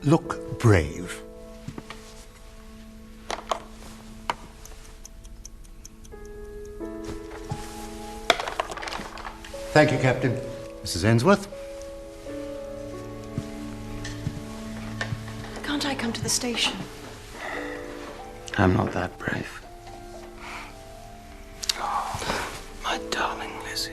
look brave. Thank you, Captain. Mrs. Ainsworth? Can't I come to the station? I'm not that brave. Oh, my darling Lizzie.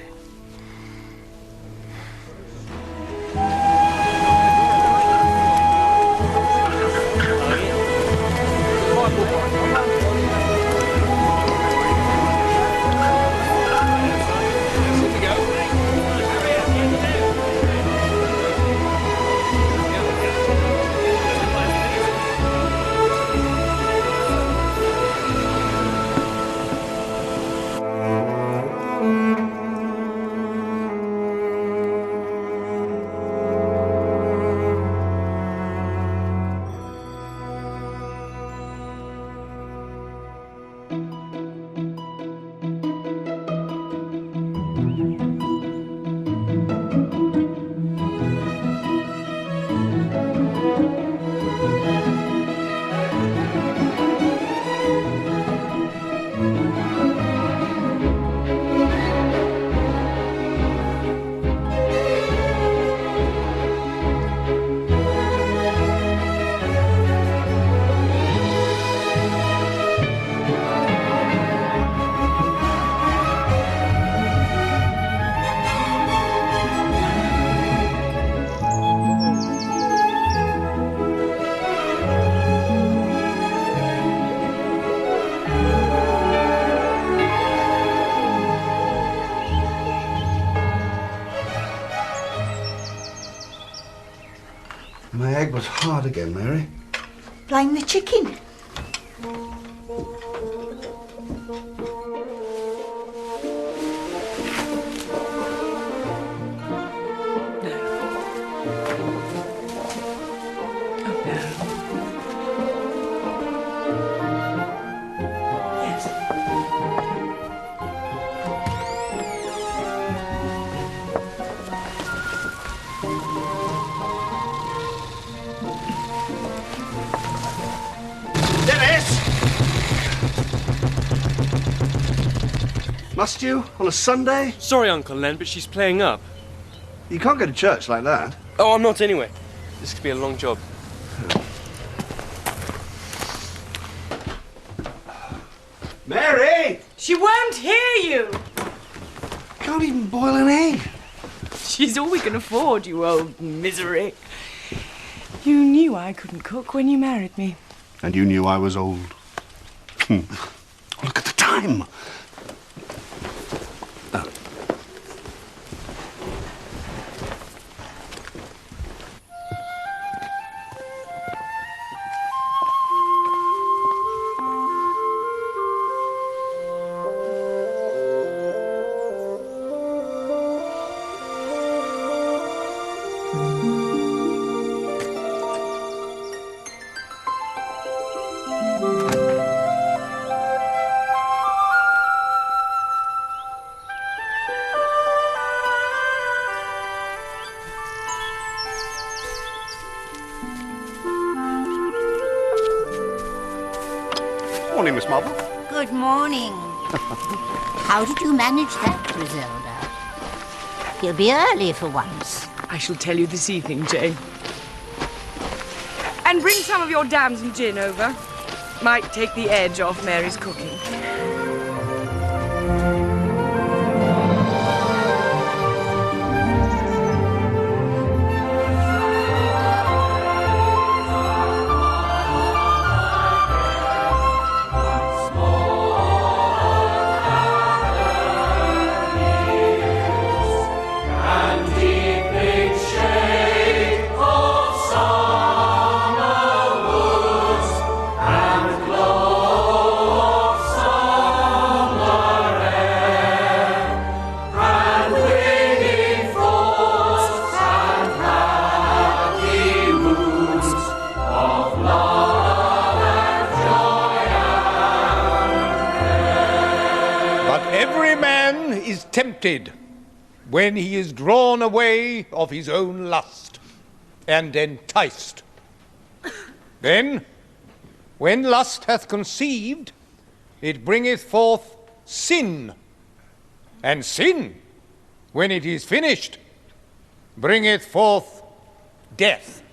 My egg was hard again, Mary. Blame the chicken. Must you? On a Sunday? Sorry, Uncle Len, but she's playing up. You can't go to church like that. Oh, I'm not anyway. This could be a long job. Mary! She won't hear you. Can't even boil an egg. She's all we can afford, you old misery. You knew I couldn't cook when you married me. And you knew I was old. Look at the time. Morning, Miss Marple. Good morning. How did you manage that, Griselda? He'll be early for once. I shall tell you this evening, Jane. And bring some of your damson gin over. Might take the edge off Mary's cooking. Tempted when he is drawn away of his own lust and enticed Then, when lust hath conceived, it bringeth forth sin. And sin, when it is finished, bringeth forth death.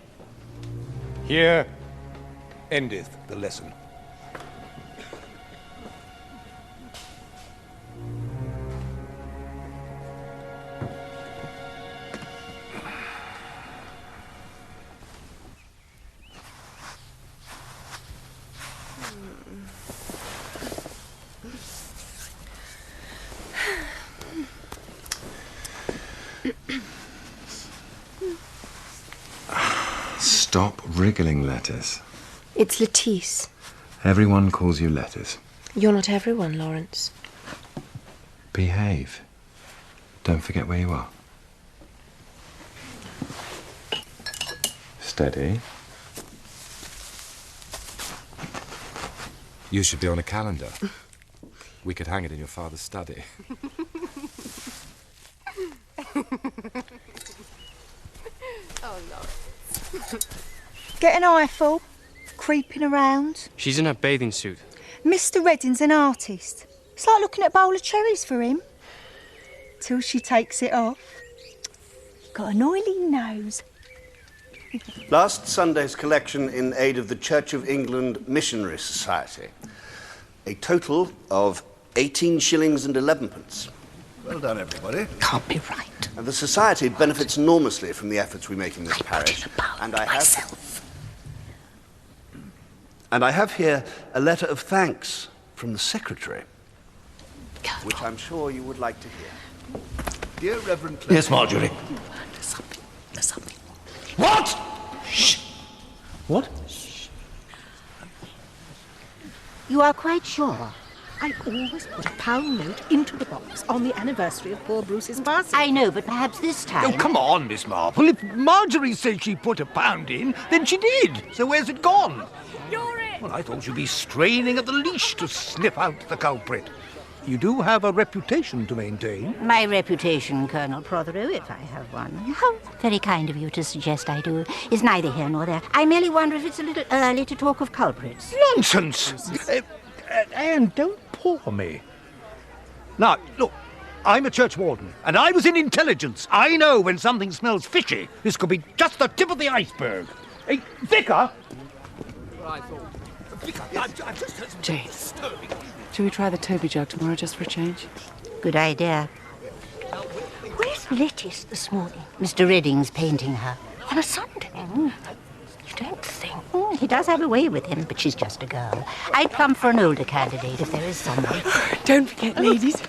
Here endeth the lesson. Stop wriggling, Lettice. It's Lettice. Everyone calls you Lettice. You're not everyone, Lawrence. Behave. Don't forget where you are. Steady. You should be on a calendar. We could hang it in your father's study. Oh, Lawrence. Get an eyeful, creeping around. She's in her bathing suit. Mr. Redding's an artist. It's like looking at a bowl of cherries for him. Till she takes it off. Got an oily nose. Last Sunday's collection in aid of the Church of England Missionary Society. A total of 18 shillings and 11pence. Well done, everybody. Can't be right. And the Society benefits enormously from the efforts we make in this parish. And I have here a letter of thanks from the Secretary, which I'm sure you would like to hear. Dear Reverend Clare. Yes, Marjorie. There's something. What? Shh. What? You are quite sure? I always put a £1 note into the box on the anniversary of poor Bruce's passing. I know, but perhaps this time... Oh, come on, Miss Marple. If Marjorie said she put £1 in, then she did. So where's it gone? You're it! Well, I thought you'd be straining at the leash to sniff out the culprit. You do have a reputation to maintain. My reputation, Colonel Protheroe, if I have one. How very kind of you to suggest I do, is neither here nor there. I merely wonder if it's a little early to talk of culprits. Nonsense! Anne, don't paw me. Now, look, I'm a church warden, and I was in intelligence. I know when something smells fishy. This could be just the tip of the iceberg. Hey, Vicar! Vicar, I've just heard some Jane, shall we try the Toby jug tomorrow just for a change? Good idea. Where's Lettice this morning? Mr. Redding's painting her. On a Sunday? You don't think? He does have a way with him, but she's just a girl. I'd plump for an older candidate if there is someone. Don't forget, ladies,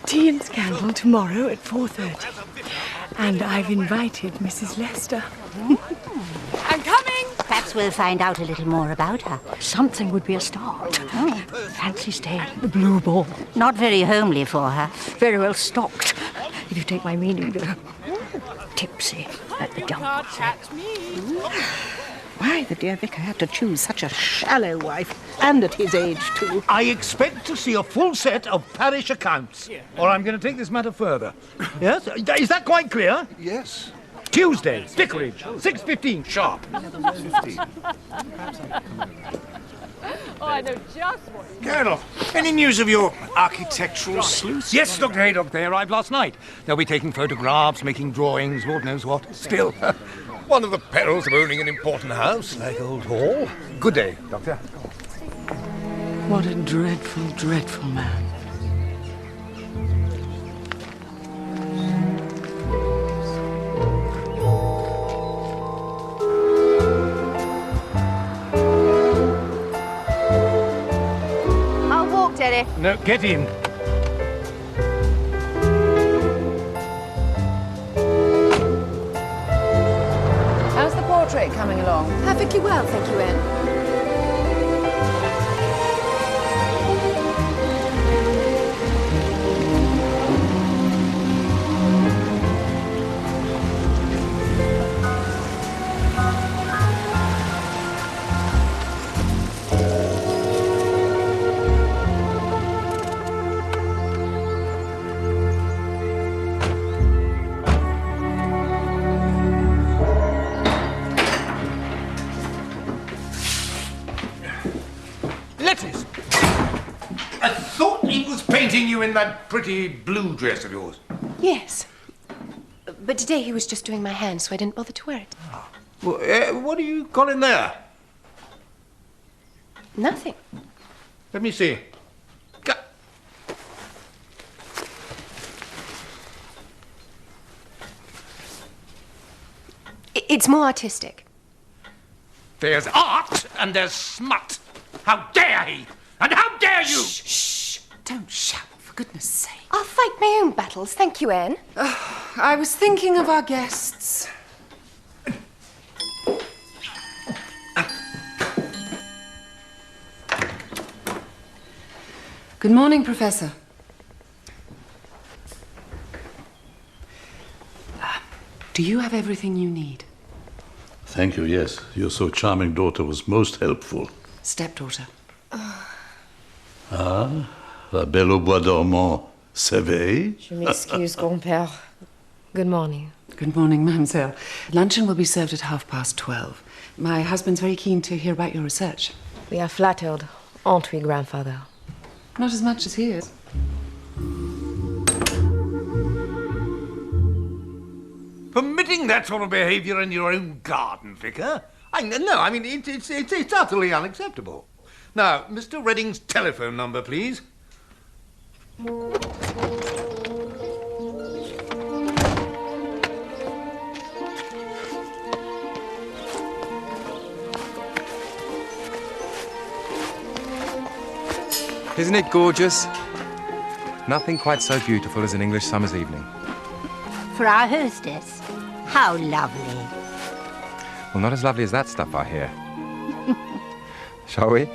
tea and scandal tomorrow at 4:30. And I've invited Mrs. Lester. I'm coming! Perhaps we'll find out a little more about her. Something would be a start. Fancy staying at the Blue Ball. Not very homely for her. Very well stocked, if you take my meaning, though. Tipsy at the jump. Why the dear vicar had to choose such a shallow wife, and at his age, too. I expect to see a full set of parish accounts, or I'm going to take this matter further. Yes? Is that quite clear? Yes. Tuesday, Vicarage, 6:15, sharp. 15. Oh, I know just what you Colonel, any news of your architectural sleuth? Yes, Dr. Haydock, they arrived last night. They'll be taking photographs, making drawings, Lord knows what. Still, one of the perils of owning an important house like Old Hall. Good day, Doctor. What a dreadful, dreadful man. I'll walk, Daddy. No, get in. How's the portrait coming along? Perfectly well, thank you, Anne. seen you in that pretty blue dress of yours. Yes. But today he was just doing my hand, so I didn't bother to wear it. Well, what do you got in there? Nothing. Let me see. It's more artistic. There's art and there's smut. How dare he? And how dare you? Shh! Don't shout, for goodness sake. I'll fight my own battles, thank you, Anne. I was thinking of our guests. Good morning, Professor. Do you have everything you need? Thank you, yes. Your so charming daughter was most helpful. Stepdaughter. Ah, la belle au bois dormant s'éveille. Je m'excuse, grand-père. Good morning. Good morning, mademoiselle. Luncheon will be served at 12:30. My husband's very keen to hear about your research. We are flattered, aren't we, grandfather? Not as much as he is. Permitting that sort of behaviour in your own garden, Vicar? It's utterly unacceptable. Now, Mr. Redding's telephone number, please. Isn't it gorgeous? Nothing quite so beautiful as an English summer's evening. For our hostess, how lovely. Well, not as lovely as that stuff, I hear. Shall we?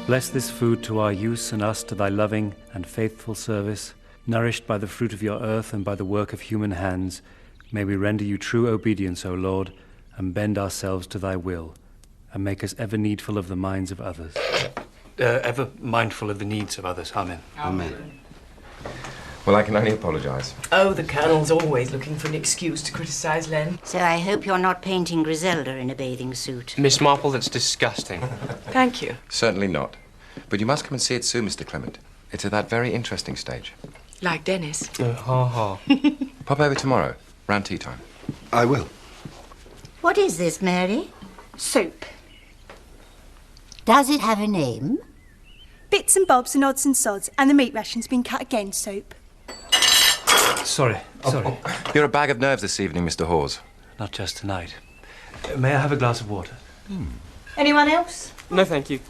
Bless this food to our use and us to thy loving and faithful service. Nourished by the fruit of your earth and by the work of human hands, may we render you true obedience, O Lord, and bend ourselves to thy will, and make us ever needful of the minds of others. Ever mindful of the needs of others. Amen. Amen. Well, I can only apologise. Oh, the Colonel's always looking for an excuse to criticise Len. So I hope you're not painting Griselda in a bathing suit. Miss Marple, that's disgusting. Thank you. Certainly not. But you must come and see it soon, Mr. Clement. It's at that very interesting stage. Like Dennis. Ha. Pop over tomorrow, round tea time. I will. What is this, Mary? Soup. Does it have a name? Bits and bobs and odds and sods, and the meat ration's been cut again, soup. Sorry. You're a bag of nerves this evening, Mr. Hawes. Not just tonight. May I have a glass of water? Anyone else? No, thank you.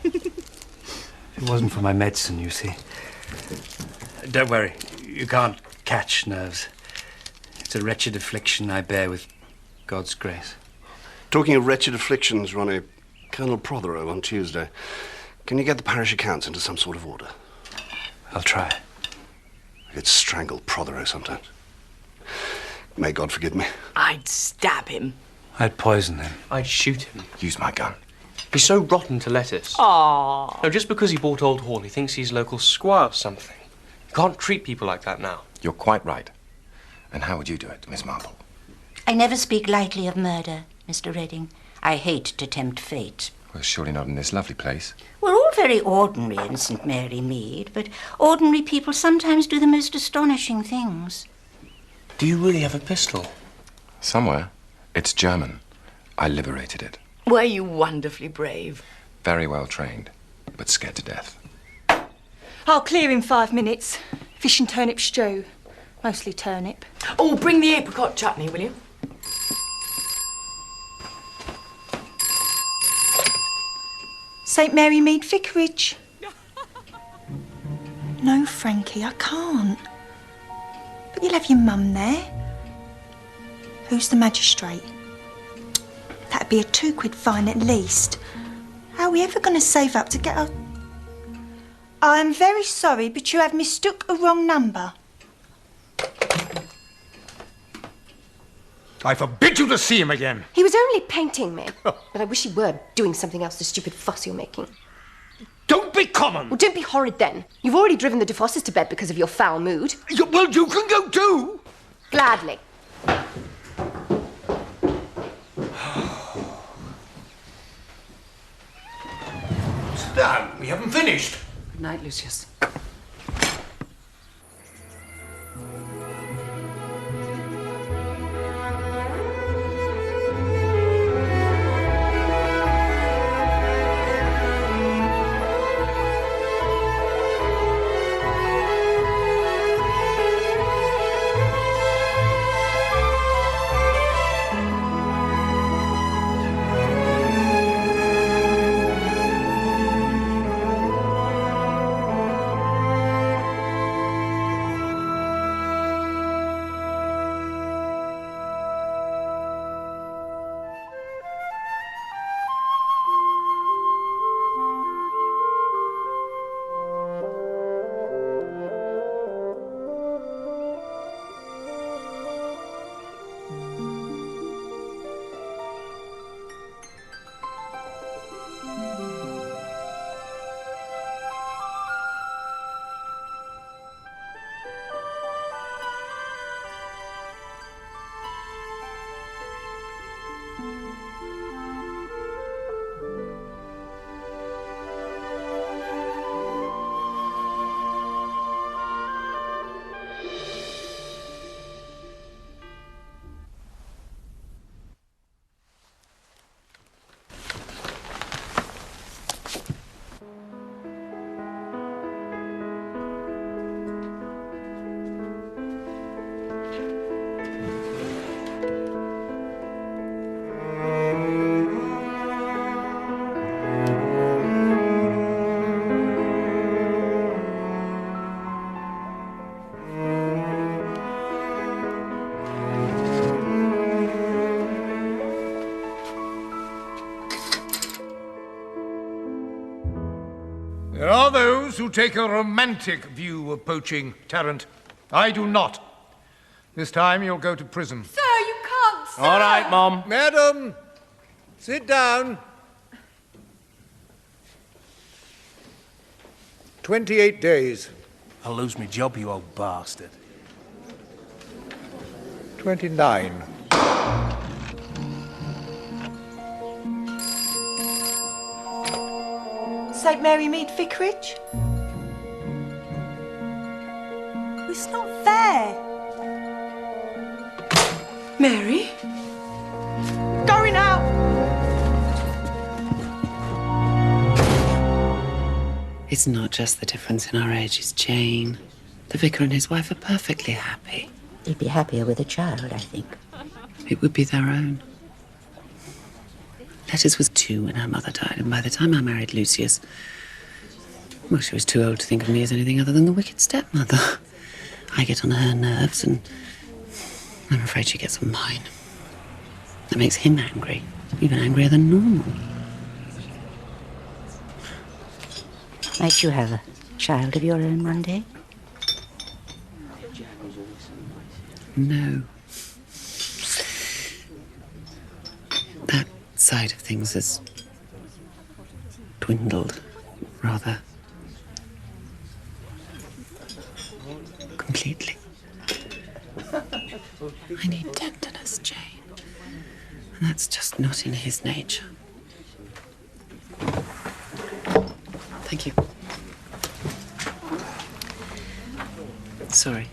It wasn't for my medicine, you see. Don't worry. You can't catch nerves. It's a wretched affliction I bear with God's grace. Talking of wretched afflictions, Ronnie, Colonel Protheroe on Tuesday. Can you get the parish accounts into some sort of order? I'll try. I could strangle Protheroe sometimes. May God forgive me. I'd stab him. I'd poison him. I'd shoot him. Use my gun. He's so rotten to Lettice. Aww. No, just because he bought Old Hall, he thinks he's local squire or something. You can't treat people like that now. You're quite right. And how would you do it, Miss Marple? I never speak lightly of murder, Mr. Redding. I hate to tempt fate. Well, surely not in this lovely place. We're all very ordinary in St Mary Mead, but ordinary people sometimes do the most astonishing things. Do you really have a pistol? Somewhere. It's German. I liberated it. Were you wonderfully brave? Very well trained, but scared to death. I'll clear in 5 minutes. Fish and turnip stew. Mostly turnip. Oh, bring the apricot chutney, will you? St Mary Mead Vicarage. No, Frankie, I can't. But you'll have your mum there. Who's the magistrate? That'd be a £2 fine at least. How are we ever going to save up to get a... I am very sorry, but you have mistook a wrong number. I forbid you to see him again. He was only painting me. But I wish he were doing something else, the stupid fuss you're making. Don't be common. Well, don't be horrid then. You've already driven the DeFosses to bed because of your foul mood. Well, you can go too. Gladly. down. We haven't finished. Good night, Lucius. There are those who take a romantic view of poaching, Tarrant. I do not. This time you'll go to prison. Sir, you can't, sir! All right, Mom. Madam, sit down. 28 days. I'll lose my job, you old bastard. 29. St Mary Mead Vicarage? It's not fair. Mary? Going out! It's not just the difference in our ages, Jane. The vicar and his wife are perfectly happy. He'd be happier with a child, I think. It would be their own. Lettice was 2 when her mother died, and by the time I married Lucius, well, she was too old to think of me as anything other than the wicked stepmother. I get on her nerves, and I'm afraid she gets on mine. That makes him angry, even angrier than normal. Might you have a child of your own one day? No. That side of things has dwindled, rather. Completely. I need tenderness, Jane. And that's just not in his nature. Thank you. Sorry.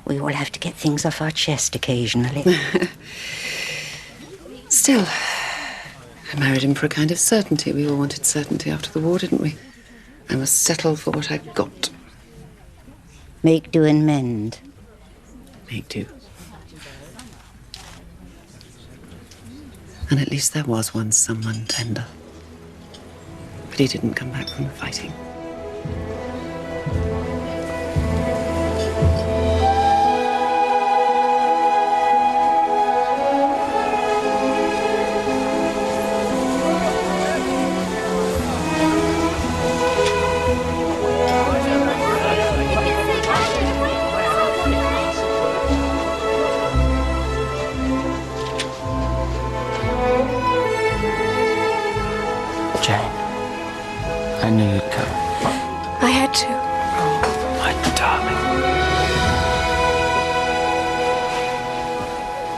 We all have to get things off our chest occasionally. Still, I married him for a kind of certainty. We all wanted certainty after the war, didn't we? I must settle for what I've got. Make do and mend. Make do. And at least there was once someone tender. But he didn't come back from the fighting. I knew you'd come. I had to. Oh, my darling.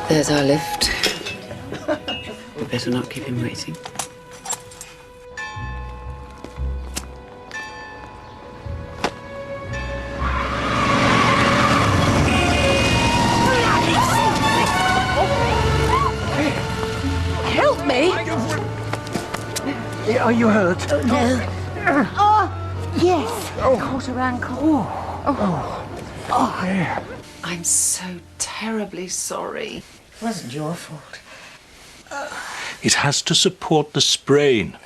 There's our lift. We better not keep him waiting. Are you hurt? Oh, no. Oh, yes. Caught her ankle. Yeah. I'm so terribly sorry. It wasn't your fault. It has to support the sprain.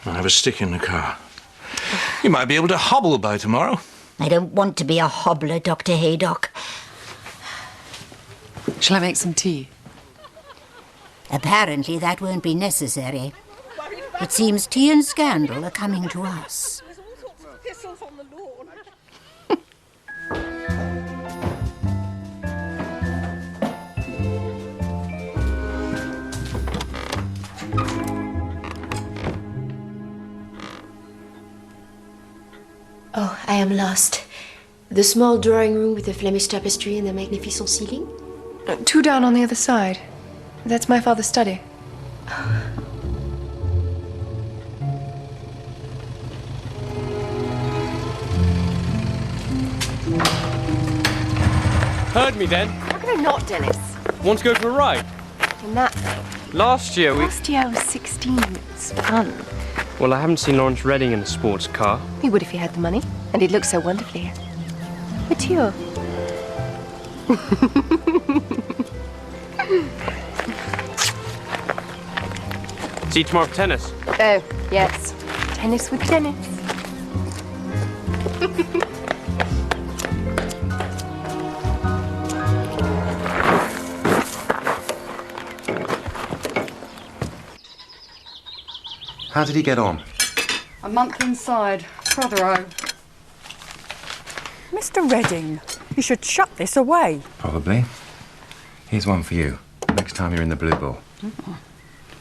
I have a stick in the car. You might be able to hobble by tomorrow. I don't want to be a hobbler, Dr. Haydock. Shall I make some tea? Apparently that won't be necessary. It seems tea and scandal are coming to us. Oh, I am lost. The small drawing room with the Flemish tapestry and the magnificent ceiling? 2 down on the other side. That's my father's study. Heard me then? How can I not, Dennis? Want to go for a ride? In that thing. Last year Last year I was 16. It's fun. Well, I haven't seen Lawrence Redding in a sports car. He would if he had the money. And he'd look so wonderfully mature. See you tomorrow for tennis. Oh, yes. Tennis with Dennis. How did he get on? A month inside. Protheroe. Mr. Redding, you should shut this away. Probably. Here's one for you. Next time you're in the Blue Ball.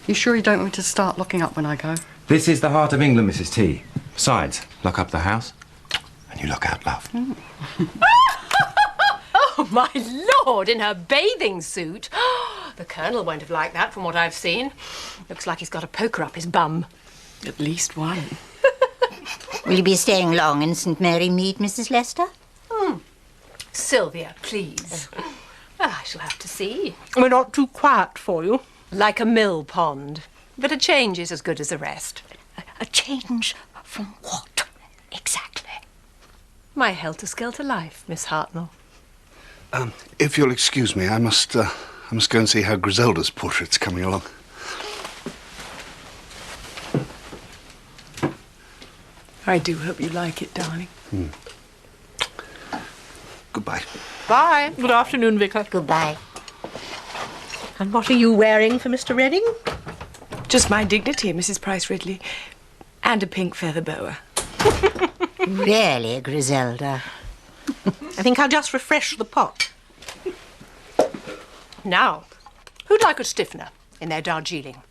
You sure you don't want me to start locking up when I go? This is the heart of England, Mrs. T. Besides, lock up the house and you look out, love. Oh, my lord, in her bathing suit. The Colonel won't have liked that from what I've seen. Looks like he's got a poker up his bum. At least one. Will you be staying long in St Mary Mead, Mrs. Lester? Sylvia, please. I shall have to see. We're not too quiet for you. Like a mill pond. But a change is as good as the rest. A change from what, exactly? My helter-skelter life, Miss Hartnell. If you'll excuse me, I must go and see how Griselda's portrait's coming along. I do hope you like it, darling. Goodbye. Bye. Good afternoon, Vicar. Goodbye. And what are you wearing for Mr. Redding? Just my dignity, Mrs. Price Ridley, and a pink feather boa. Really, Griselda? I think I'll just refresh the pot. Now, who'd like a stiffener in their Darjeeling?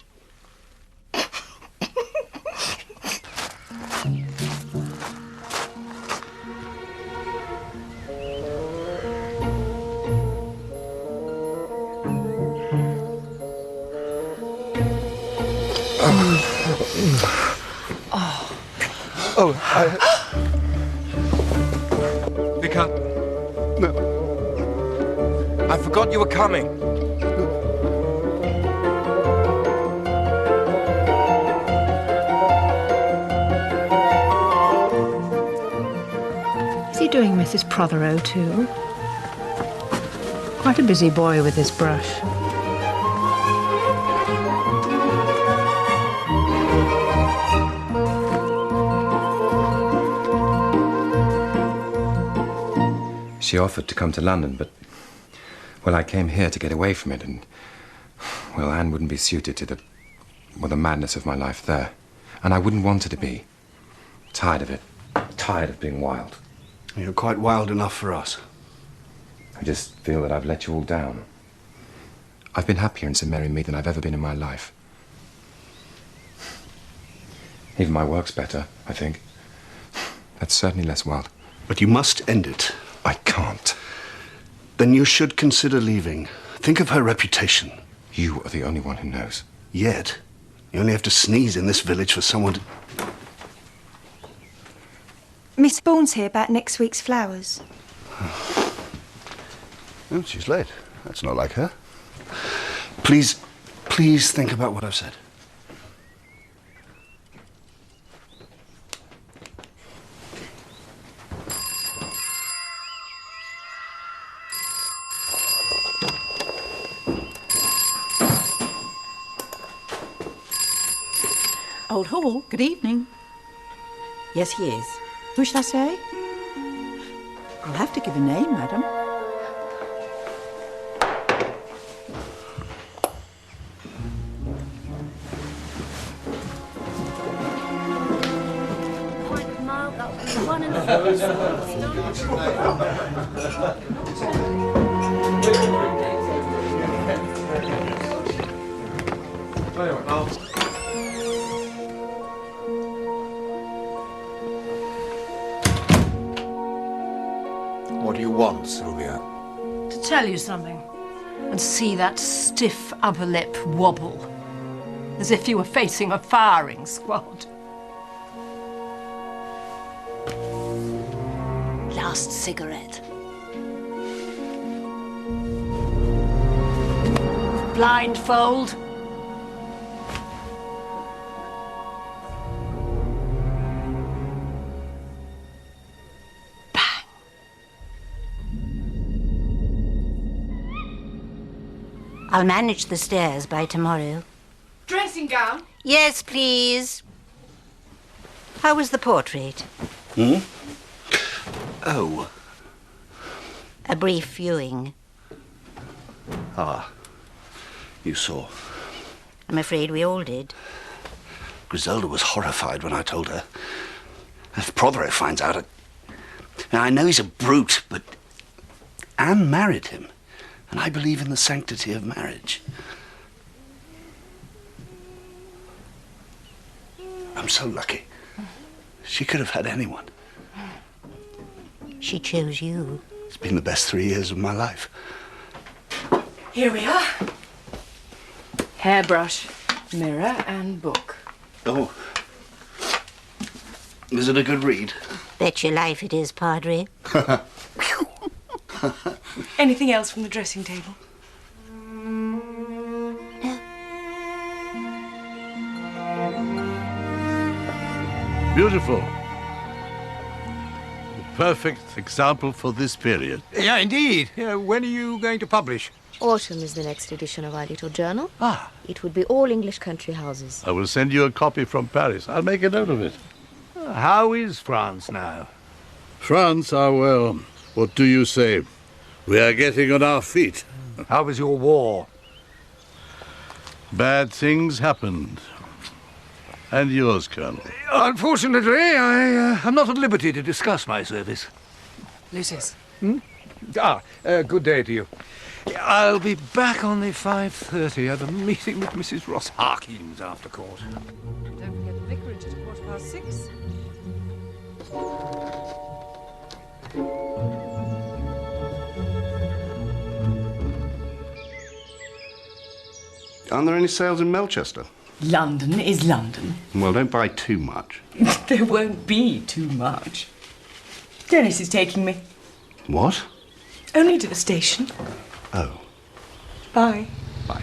Vicar? No. I forgot you were coming. Is he doing Mrs. Protheroe too? Quite a busy boy with his brush. She offered to come to London, but, well, I came here to get away from it, and, well, Anne wouldn't be suited to the madness of my life there. And I wouldn't want her to be. Tired of it. Tired of being wild. You're quite wild enough for us. I just feel that I've let you all down. I've been happier in St Mary Mead than I've ever been in my life. Even my work's better, I think. That's certainly less wild. But you must end it. I can't. Then you should consider leaving. Think of her reputation. You are the only one who knows. Yet, you only have to sneeze in this village for someone to... Miss Bourne's here about next week's flowers. Oh, she's late. That's not like her. Please think about what I've said. Old Hall, good evening. Yes, he is. Who should I say? I'll have to give a name, madam. What do you want, Sylvia? To tell you something, and see that stiff upper lip wobble, as if you were facing a firing squad. Last cigarette. Blindfold. I'll manage the stairs by tomorrow. Dressing gown? Yes, please. How was the portrait? Hmm? Oh. A brief viewing. Ah. You saw. I'm afraid we all did. Griselda was horrified when I told her. If Protheroe finds out... Now, I know he's a brute, but Anne married him. And I believe in the sanctity of marriage. I'm so lucky. She could have had anyone. She chose you. It's been the best 3 years of my life. Here we are. Hairbrush, mirror and book. Oh. Is it a good read? Bet your life it is, Padre. Anything else from the dressing table? Beautiful. The perfect example for this period. Yeah, indeed. When are you going to publish? Autumn is the next edition of our little journal. Ah. It would be all English country houses. I will send you a copy from Paris. I'll make a note of it. How is France now? France are well. What do you say? We are getting on our feet. How was your war? Bad things happened. And yours, Colonel? Unfortunately, I am not at liberty to discuss my service. Lucius. Good day to you. I'll be back on the 5:30 at a meeting with Mrs. Ross Harkins after court. Don't forget the vicarage at 6:15. Aren't there any sales in Melchester? London is London. Well, don't buy too much. There won't be too much. Dennis is taking me. What? Only to the station. Oh. Bye. Bye.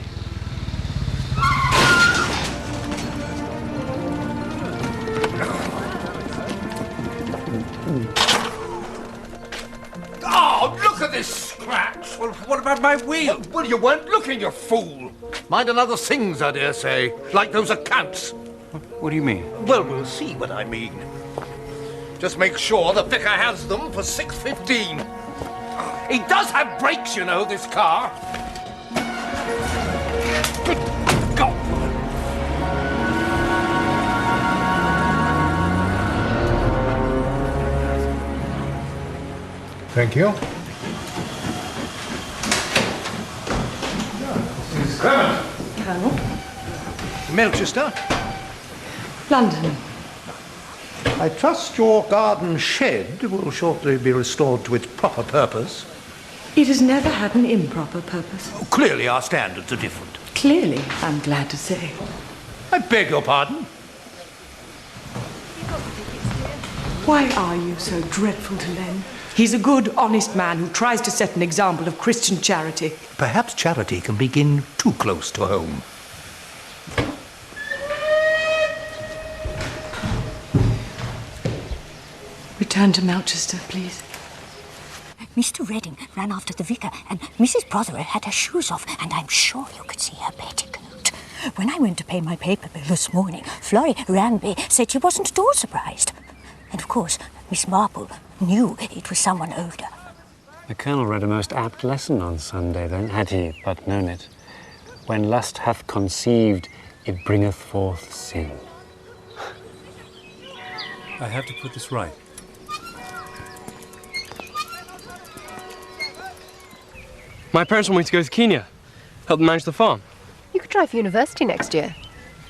Oh, look at this scratch! Well, what about my wheel? Well, you weren't looking, you fool! Mind another things, I dare say, like those accounts. What do you mean? Well, we'll see what I mean. Just make sure the vicar has them for 6:15. He does have brakes, you know, this car. Good God! Thank you. Mrs. Clement. Colonel. Melchester. London. I trust your garden shed will shortly be restored to its proper purpose. It has never had an improper purpose. Oh, clearly our standards are different. Clearly, I'm glad to say. I beg your pardon? Why are you so dreadful to Len? He's a good, honest man who tries to set an example of Christian charity. Perhaps charity can begin too close to home. Return to Melchester, please. Mr. Redding ran after the vicar, and Mrs. Protheroe had her shoes off, and I'm sure you could see her petticoat. When I went to pay my paper bill this morning, Florrie rang me, said she wasn't at all surprised. And of course, Miss Marple knew it was someone older. The Colonel read a most apt lesson on Sunday, then, had he but known it. When lust hath conceived, it bringeth forth sin. I have to put this right. My parents want me to go to Kenya, help them manage the farm. You could try for university next year.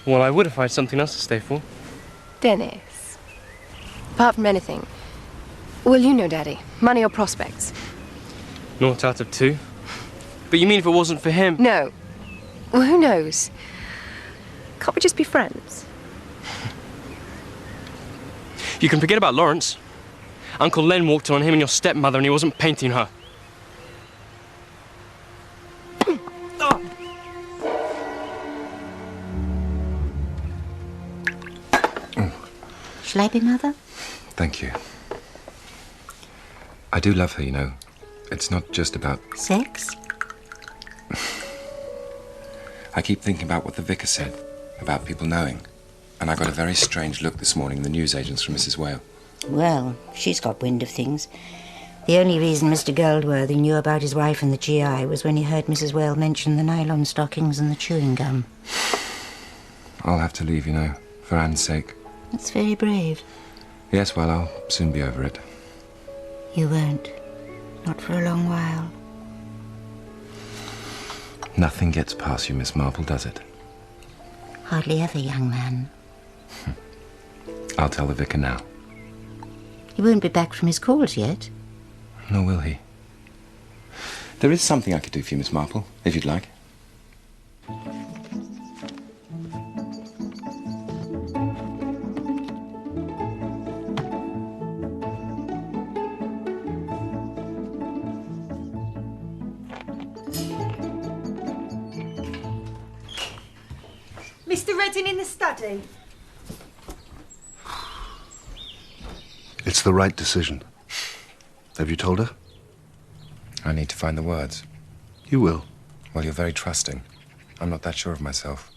Well, I would if I had something else to stay for. Dennis. Apart from anything, well, you know, Daddy, money or prospects? Naught out of two. But you mean if it wasn't for him? No. Well, who knows? Can't we just be friends? You can forget about Lawrence. Uncle Len walked in on him and your stepmother and he wasn't painting her. Shall I be mother? Thank you. I do love her, you know. It's not just about... Sex? I keep thinking about what the vicar said, about people knowing. And I got a very strange look this morning in the newsagents from Mrs. Whale. Well, she's got wind of things. The only reason Mr. Goldworthy knew about his wife and the GI was when he heard Mrs. Whale mention the nylon stockings and the chewing gum. I'll have to leave, you know, for Anne's sake. That's very brave. Yes, well, I'll soon be over it. You won't. Not for a long while. Nothing gets past you, Miss Marple, does it? Hardly ever, young man. I'll tell the vicar now. He won't be back from his calls yet. Nor will he. There is something I could do for you, Miss Marple, if you'd like. Mr. Redding in the study. It's the right decision. Have you told her? I need to find the words. You will. Well, you're very trusting. I'm not that sure of myself.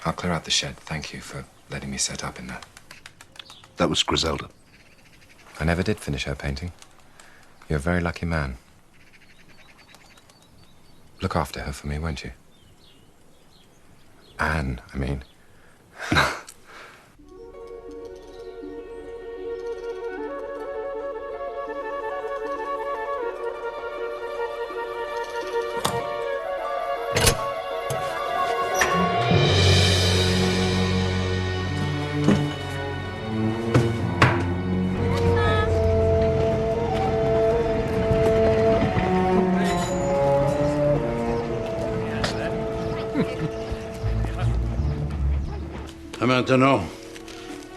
I'll clear out the shed. Thank you for letting me set up in there. That was Griselda. I never did finish her painting. You're a very lucky man. Look after her for me, won't you? Anne, I mean.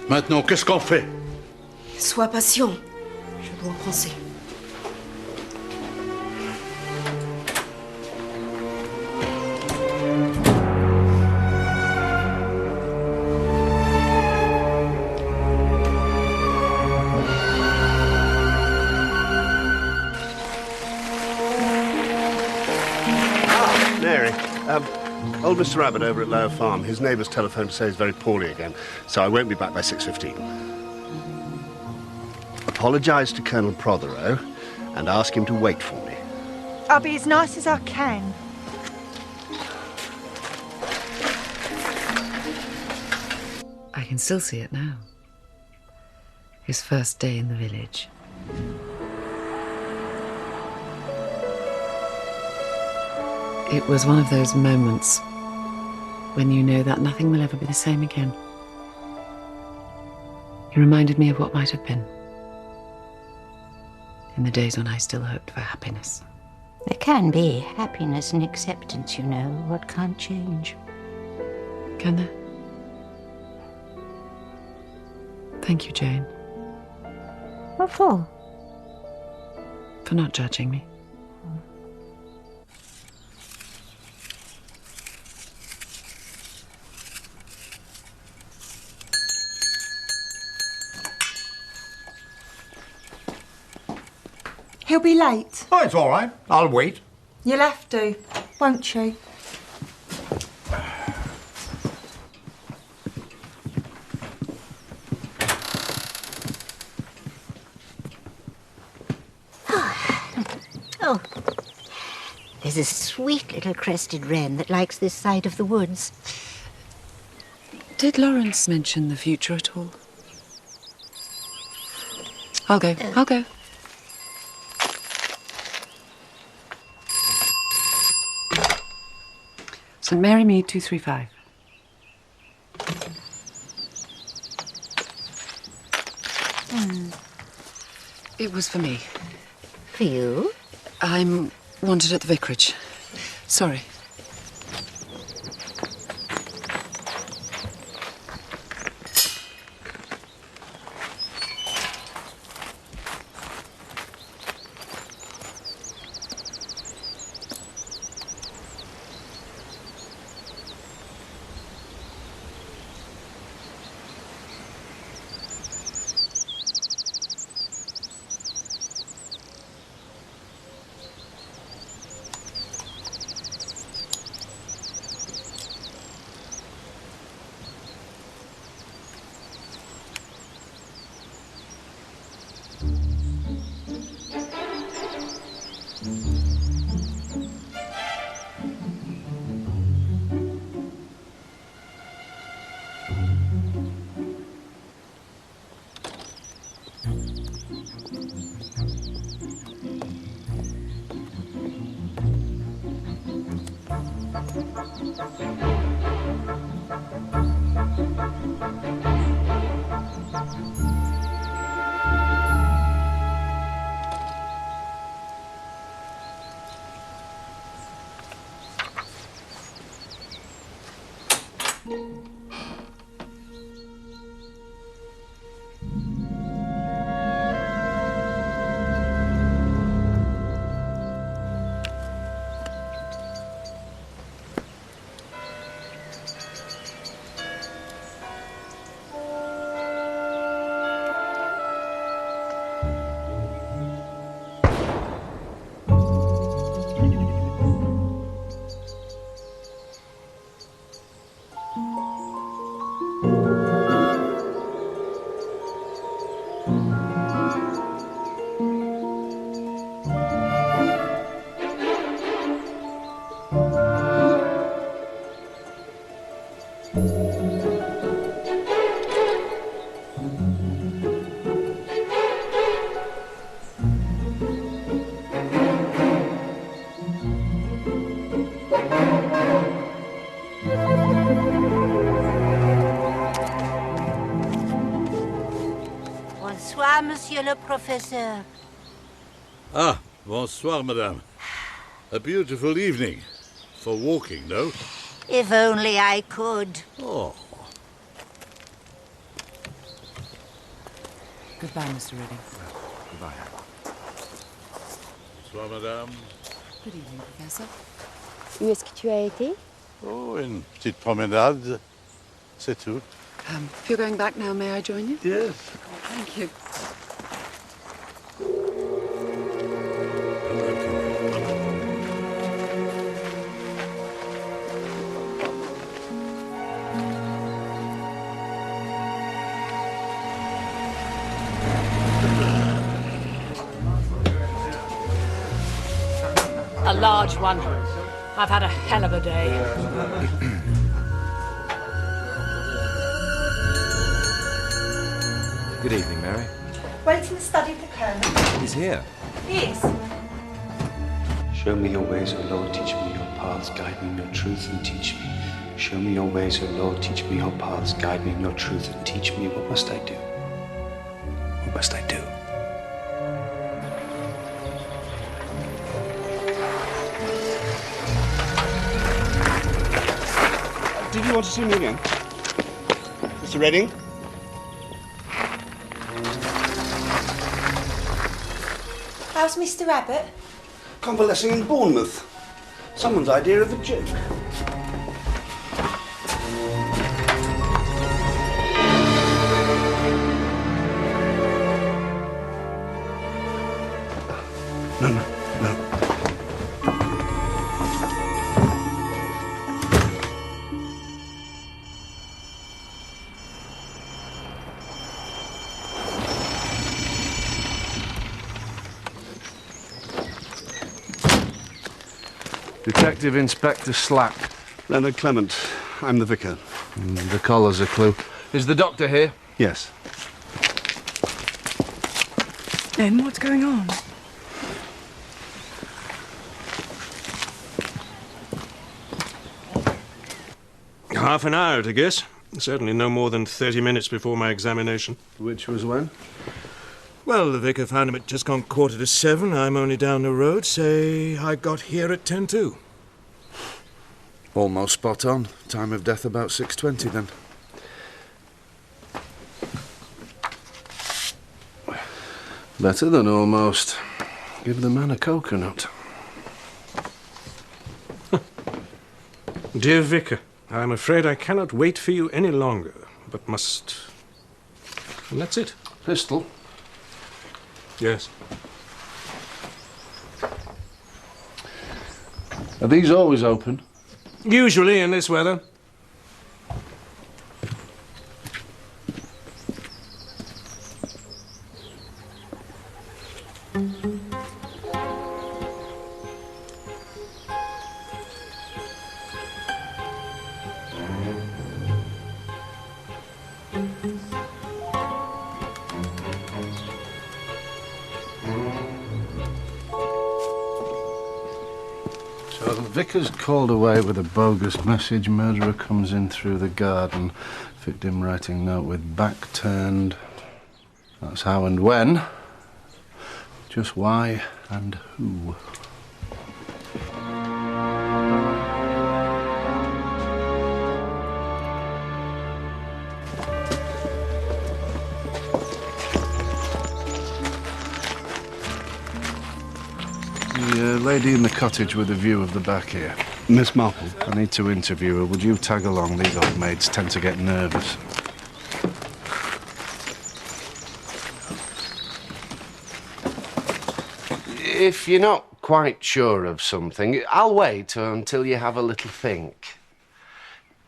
Maintenant, qu'est-ce qu'on fait? Sois patient. Je dois penser. Mary, old Mr. Rabbit over at Lower Farm, his neighbour's telephoned to say he's very poorly again, so I won't be back by 6:15. Apologise to Colonel Protheroe and ask him to wait for me. I'll be as nice as I can. I can still see it now. His first day in the village. It was one of those moments when you know that nothing will ever be the same again. He reminded me of what might have been. In the days when I still hoped for happiness. There can be happiness and acceptance, you know, what can't change. Can there? Thank you, Jane. What for? For not judging me. He'll be late. Oh, it's all right. I'll wait. You'll have to, won't you? She's a sweet little crested wren that likes this side of the woods. Did Lawrence mention the future at all? I'll go. I'll go. St Mary Mead 235. It was for me. For you? I'm wanted at the Vicarage. Sorry. Bonsoir, Monsieur le Professeur. Ah, bonsoir, madame. A beautiful evening. For walking, no? If only I could. Oh. Goodbye, Mr. Redding. Goodbye. Bonsoir, madame. Good evening, Professor. Où est-ce que tu as été? Oh, une petite promenade. C'est tout. If you're going back now, may I join you? Yes. Thank you. A large one. I've had a hell of a day. Good evening, Mary. Wait in the study of the Colonel. He's here. He is. Show me your ways, O Lord, teach me your paths, guide me in your truth and teach me. Show me your ways, O Lord, teach me your paths, guide me in your truth and teach me. What must I do? What must I do? Did you want to see me again? Mr. Redding? How's Mr. Abbott? Convalescing in Bournemouth. Someone's idea of a joke. No. Detective Inspector Slack. Leonard Clement. I'm the vicar. The collar's a clue. Is the doctor here? Yes. Len, what's going on? Half an hour, I guess. Certainly no more than 30 minutes before my examination. Which was when? Well, the vicar found him at just gone 7:15. I'm only down the road. Say I got here at 10:02. Almost spot on. Time of death about 6:20 then. Better than almost. Give the man a coconut. Dear Vicar, I'm afraid I cannot wait for you any longer, but must... And that's it. Pistol? Yes. Are these always open? Usually in this weather. So the vicar's called away with a bogus message. Murderer comes in through the garden. Victim writing note with back turned. That's how and when. Just why and who. The lady in the cottage with a view of the back here. Miss Marple. I need to interview her. Would you tag along? These old maids tend to get nervous. If you're not quite sure of something, I'll wait until you have a little think.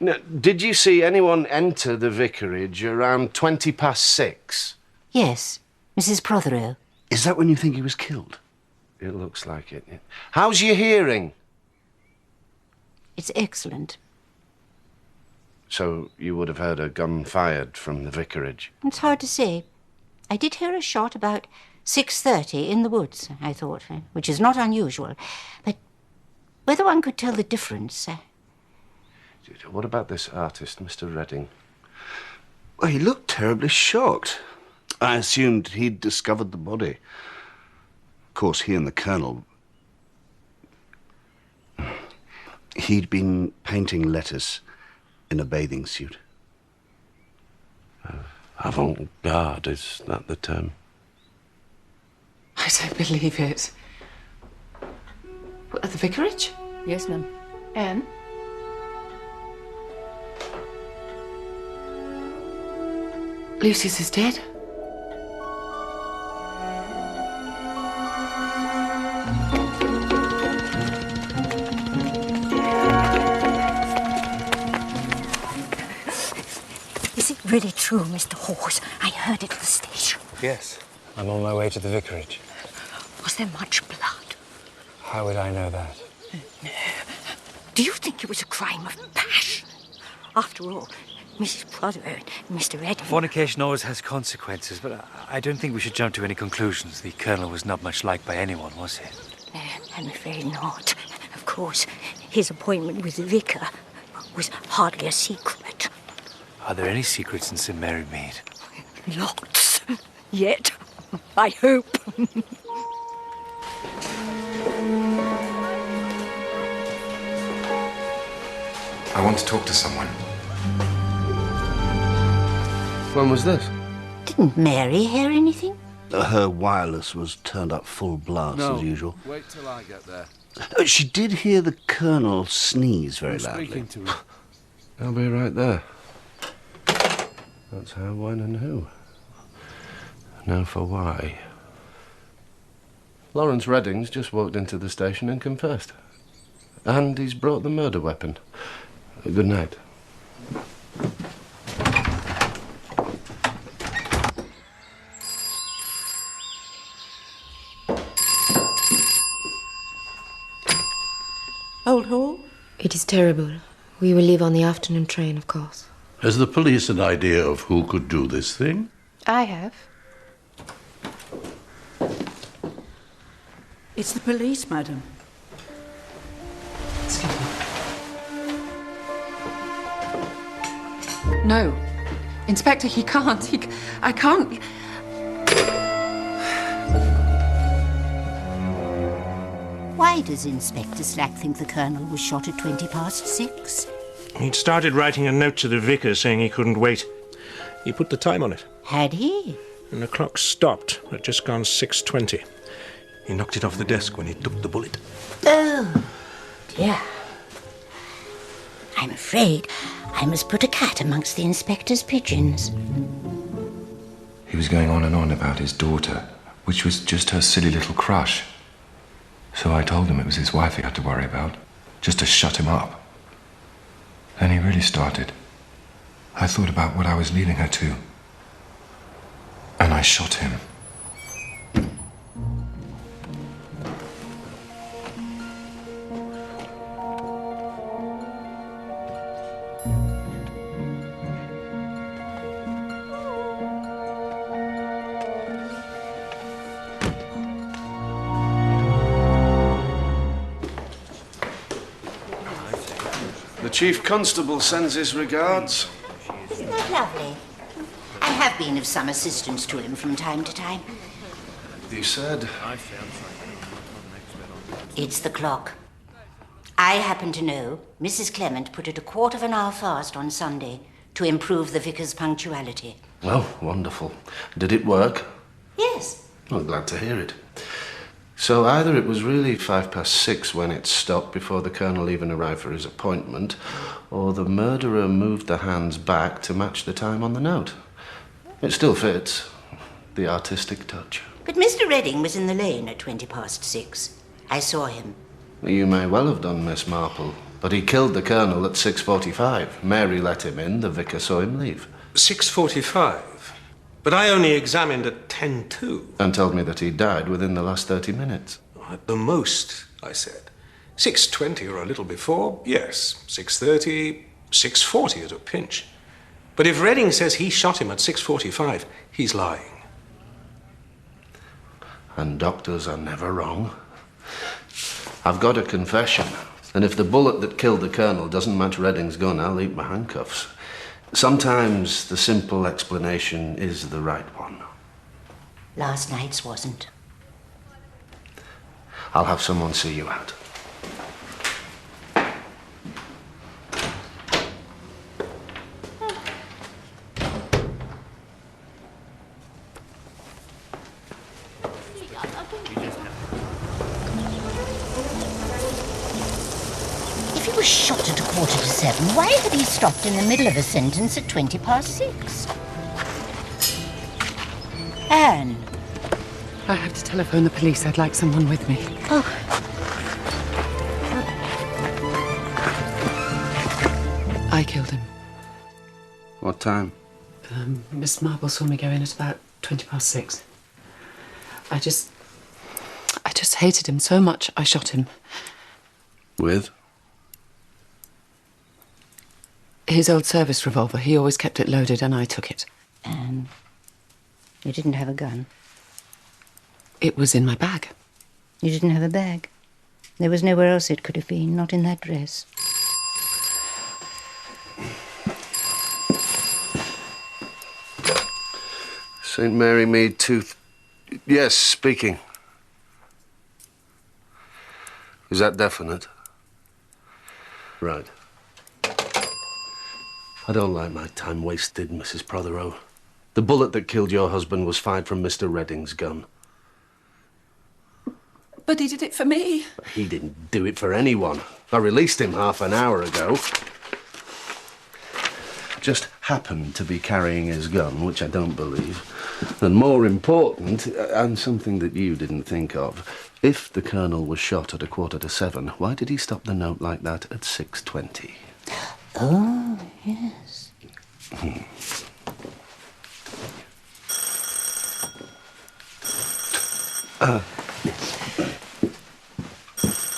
Now, did you see anyone enter the vicarage around 6:20? Yes, Mrs. Protheroe. Is that when you think he was killed? It looks like it. How's your hearing? It's excellent. So you would have heard a gun fired from the vicarage? It's hard to say. I did hear a shot about 6:30 in the woods, I thought, which is not unusual. But whether one could tell the difference... What about this artist, Mr. Redding? Well, he looked terribly shocked. I assumed he'd discovered the body. Of course, he and the Colonel... He'd been painting Lettice in a bathing suit. Avant-garde, is that the term? I don't believe it. What, at the vicarage? Yes, ma'am. Anne? Lucius is dead? Is it really true, Mr. Hawes? I heard it at the station. Yes. I'm on my way to the vicarage. Was there much blood? How would I know that? Do you think it was a crime of passion? After all, Mrs. Protheroe and Mr. Redding... Fornication always has consequences, but I don't think we should jump to any conclusions. The Colonel was not much liked by anyone, was he? I'm afraid not. Of course, his appointment with the vicar was hardly a secret. Are there any secrets in St Mary Mead? Lots. Yet. I hope. I want to talk to someone. When was this? Didn't Mary hear anything? Her wireless was turned up full blast, as usual. Wait till I get there. She did hear the Colonel sneeze very loudly. Speaking to her. I'll be right there. That's how, when, and who. Now for why. Lawrence Redding's just walked into the station and confessed. And he's brought the murder weapon. Good night. Oh, Guildhall? It is terrible. We will leave on the afternoon train, of course. Has the police an idea of who could do this thing? I have. It's the police, madam. No. Inspector, he can't. I can't. Why does Inspector Slack think the Colonel was shot at 6:20? He'd started writing a note to the vicar saying he couldn't wait. He put the time on it. Had he? And the clock stopped at just gone 6:20. He knocked it off the desk when he took the bullet. Oh, dear. I'm afraid I must put a cat amongst the inspector's pigeons. He was going on and on about his daughter, which was just her silly little crush. So I told him it was his wife he had to worry about, just to shut him up. Then he really started. I thought about what I was leaving her to. And I shot him. The Chief Constable sends his regards. Isn't that lovely? I have been of some assistance to him from time to time. He said... It's the clock. I happen to know Mrs. Clement put it a quarter of an hour fast on Sunday to improve the vicar's punctuality. Oh, wonderful. Did it work? Yes. Well, glad to hear it. So either it was really 6:05 when it stopped before the Colonel even arrived for his appointment, or the murderer moved the hands back to match the time on the note. It still fits. The artistic touch. But Mr. Redding was in the lane at 6:20. I saw him. You may well have done, Miss Marple, but he killed the Colonel at 6:45. Mary let him in, the vicar saw him leave. 6:45? But I only examined at 10:02. And told me that he died within the last 30 minutes. At the most, I said. 6:20 or a little before, yes. 6:30, 6:40 at a pinch. But if Redding says he shot him at 6:45, he's lying. And doctors are never wrong. I've got a confession, and if the bullet that killed the Colonel doesn't match Redding's gun, I'll eat my handcuffs. Sometimes the simple explanation is the right one. Last night's wasn't. I'll have someone see you out. If he was shot at 6:45, why had he stopped in the middle of a sentence at 6:20? Anne. I have to telephone the police. I'd like someone with me. Oh. I killed him. What time? Miss Marple saw me go in at about 6:20. I just hated him so much, I shot him. With? His old service revolver. He always kept it loaded, and I took it. You didn't have a gun? It was in my bag. You didn't have a bag? There was nowhere else it could have been, not in that dress. St Mary Mead, Yes, speaking. Is that definite? Right. I don't like my time wasted, Mrs. Protheroe. The bullet that killed your husband was fired from Mr. Redding's gun. But he did it for me. He didn't do it for anyone. I released him half an hour ago. Just happened to be carrying his gun, which I don't believe. And more important, and something that you didn't think of, if the Colonel was shot at 6:45, why did he stop the note like that at 6:20? Oh, yes.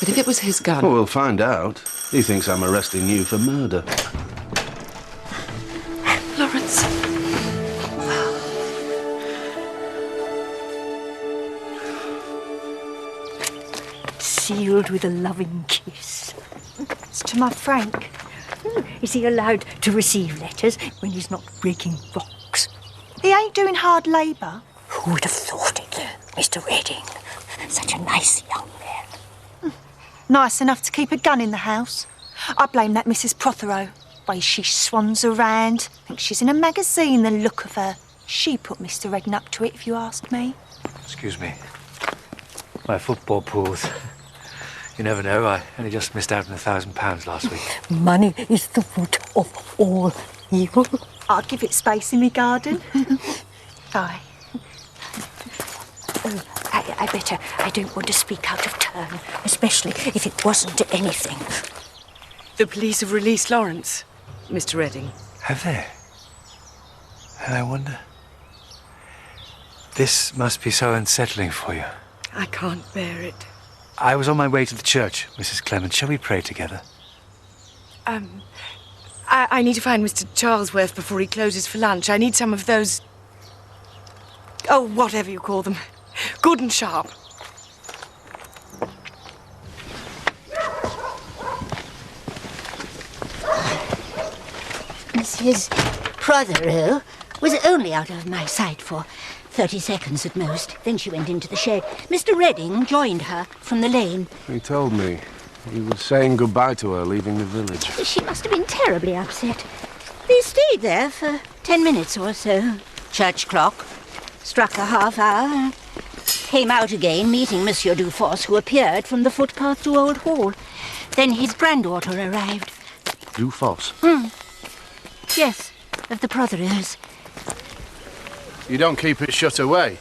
But if it was his gun... Well, we'll find out. He thinks I'm arresting you for murder. Lawrence. Sealed with a loving kiss. It's to my Frank. Is he allowed to receive letters when he's not breaking rocks? He ain't doing hard labour. Who would have thought it, Mr. Redding? Such a nice young man. Nice enough to keep a gun in the house. I blame that Mrs. Protheroe. Way she swans around. Thinks she's in a magazine, the look of her. She put Mr. Redding up to it, if you ask me. Excuse me. My football pools. You never know, I only just missed out on £1,000 last week. Money is the root of all evil. I'll give it space in my garden. Aye. I don't want to speak out of turn, especially if it wasn't anything. The police have released Lawrence, Mr. Redding. Have they? And I wonder... This must be so unsettling for you. I can't bear it. I was on my way to the church, Mrs. Clement. Shall we pray together? I need to find Mr. Charlesworth before he closes for lunch. I need some of those... Oh, whatever you call them. Good and sharp. Mrs. Protheroe was only out of my sight for 30 seconds at most. Then she went into the shed. Mr. Redding joined her from the lane. He told me. He was saying goodbye to her, leaving the village. She must have been terribly upset. They stayed there for 10 minutes or so. Church clock struck a half hour. Came out again, meeting Monsieur Dufosse, who appeared from the footpath to Old Hall. Then his granddaughter arrived. Dufosse? Yes, of the Protheroes. You don't keep it shut away?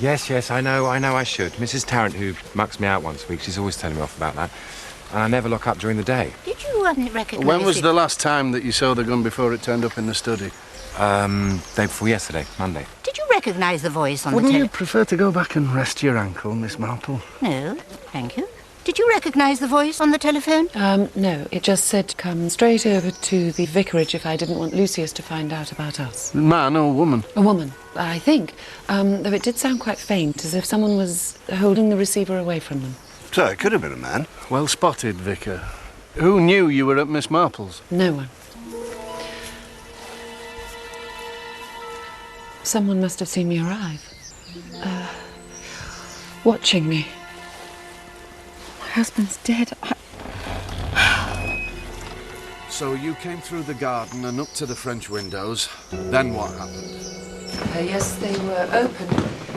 Yes, I know I should. Mrs. Tarrant, who mucks me out once a week, she's always telling me off about that. And I never lock up during the day. Did you recognise When was it? the last time that you saw the gun before it turned up in the study? Day before yesterday, Monday. Did you recognise the voice on Wouldn't the you prefer to go back and rest your ankle, Miss Marple? No, thank you. Did you recognise the voice on the telephone? No. It just said come straight over to the vicarage if I didn't want Lucius to find out about us. Man or woman? A woman, I think. Though it did sound quite faint, as if someone was holding the receiver away from them. So it could have been a man. Well spotted, Vicar. Who knew you were at Miss Marple's? No one. Someone must have seen me arrive. Watching me. My husband's dead. So you came through the garden and up to the French windows. Then what happened? Yes, they were open,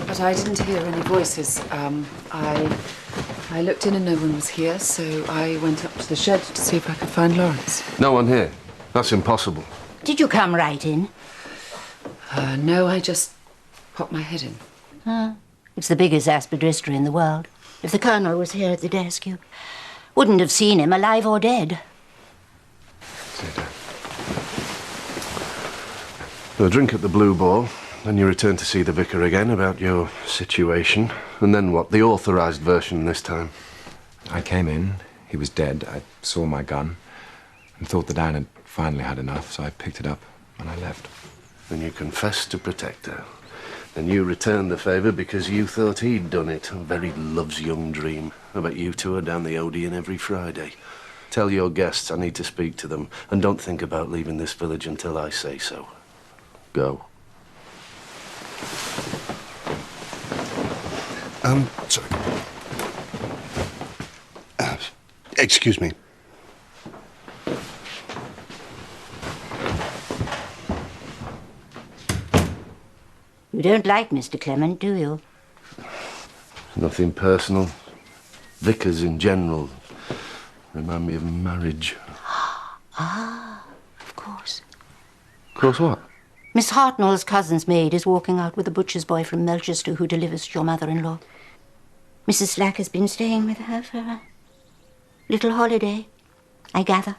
but I didn't hear any voices. I looked in and no one was here, so I went up to the shed to see if I could find Lawrence. No one here? That's impossible. Did you come right in? No, I just popped my head in. It's the biggest aspidistra in the world. If the Colonel was here at the desk, you wouldn't have seen him, alive or dead. A drink at the Blue Ball, then you return to see the vicar again about your situation. And then what? The authorised version this time. I came in, he was dead, I saw my gun, and thought that Anne had finally had enough, so I picked it up and I left. Then you confessed to protect her. Then you returned the favour because you thought he'd done it. A very love's young dream. I bet you two are down the Odeon every Friday. Tell your guests I need to speak to them, and don't think about leaving this village until I say so. Go. Sorry. Excuse me. You don't like Mr. Clement, do you? Nothing personal. Vicars in general remind me of marriage. Of course. Of course what? Miss Hartnell's cousin's maid is walking out with a butcher's boy from Melchester who delivers to your mother-in-law. Mrs. Slack has been staying with her for a little holiday, I gather.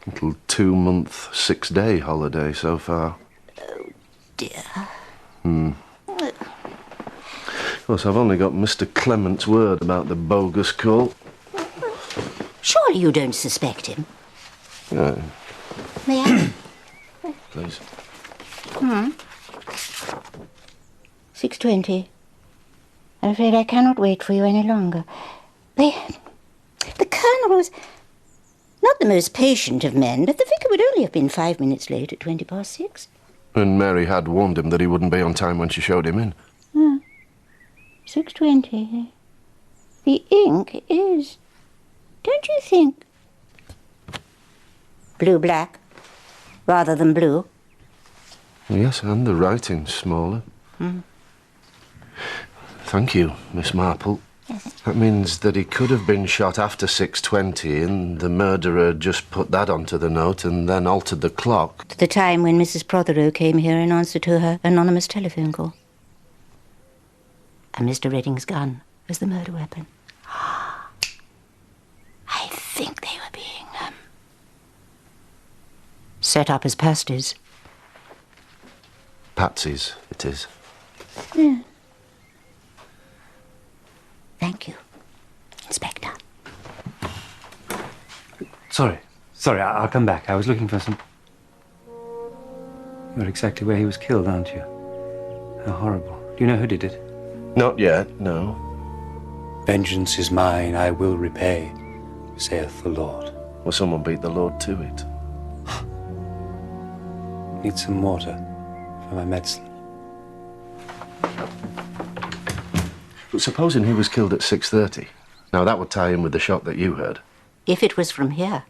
Little 2-month, 6-day holiday so far. Oh, dear. Of course, I've only got Mr. Clement's word about the bogus call. Surely you don't suspect him. No, May I? please. 6:20. I'm afraid I cannot wait for you any longer. The Colonel was not the most patient of men, but the vicar would only have been 5 minutes late at 6:20. And Mary had warned him that he wouldn't be on time when she showed him in. 6:20. The ink is, don't you think, blue-black rather than blue? Yes, and the writing's smaller. Thank you, Miss Marple. That means that he could have been shot after 6:20 and the murderer just put that onto the note and then altered the clock. To the time when Mrs. Protheroe came here in answer to her anonymous telephone call. And Mr. Redding's gun was the murder weapon. I think they were being set up as pasties. Patsy's, it is. Yeah. Thank you, Inspector. Sorry, I'll come back. I was looking for some... You're exactly where he was killed, aren't you? How horrible. Do you know who did it? Not yet, no. Vengeance is mine, I will repay, saith the Lord. Will someone beat the Lord to it? Need some water for my medicine. But supposing he was killed at 6:30. Now that would tie in with the shot that you heard. If it was from here.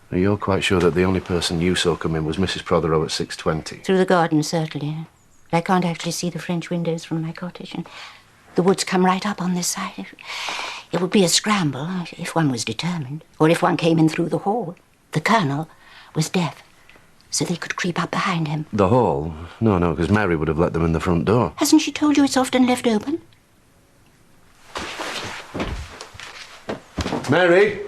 You're quite sure that the only person you saw come in was Mrs. Protheroe at 6:20? Through the garden, certainly. I can't actually see the French windows from my cottage, and the woods come right up on this side. It would be a scramble if one was determined, or if one came in through the hall. The Colonel was deaf, so they could creep up behind him. The hall? No, because Mary would have let them in the front door. Hasn't she told you it's often left open? Mary!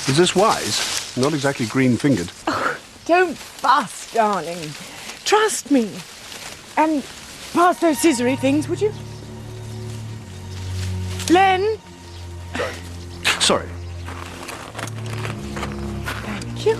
Is this wise? Not exactly green-fingered. Oh, don't fuss, darling. Trust me. And pass those scissory things, would you? Len? Sorry. Thank you.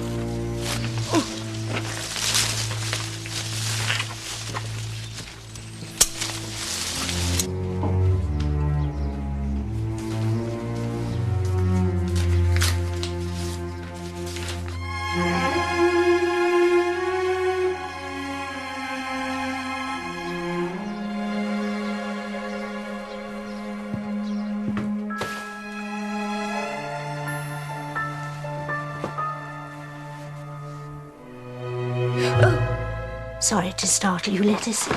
Sorry to startle you, Lettice.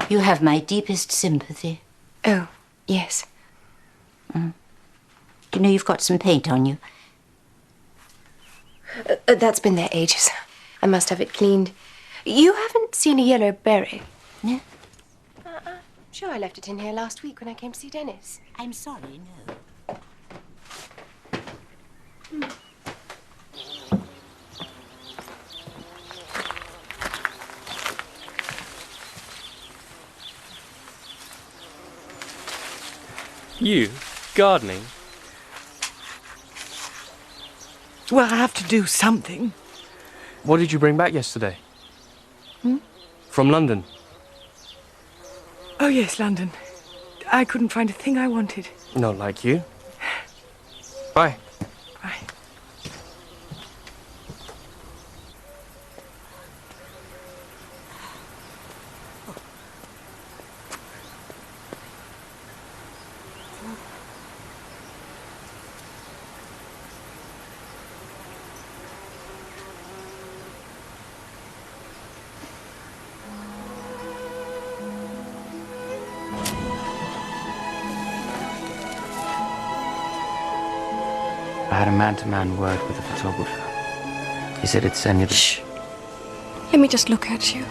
You have my deepest sympathy. Oh, yes. You know you've got some paint on you. That's been there ages. I must have it cleaned. You haven't seen a yellow berry? No. Sure, I left it in here last week when I came to see Dennis. I'm sorry, no. You? Gardening? Well, I have to do something. What did you bring back yesterday? Hmm? From London? Oh, yes, London. I couldn't find a thing I wanted. Not like you. Bye. Bye. I had a man-to-man word with the photographer. He said he'd send you the... Shh. Let me just look at you.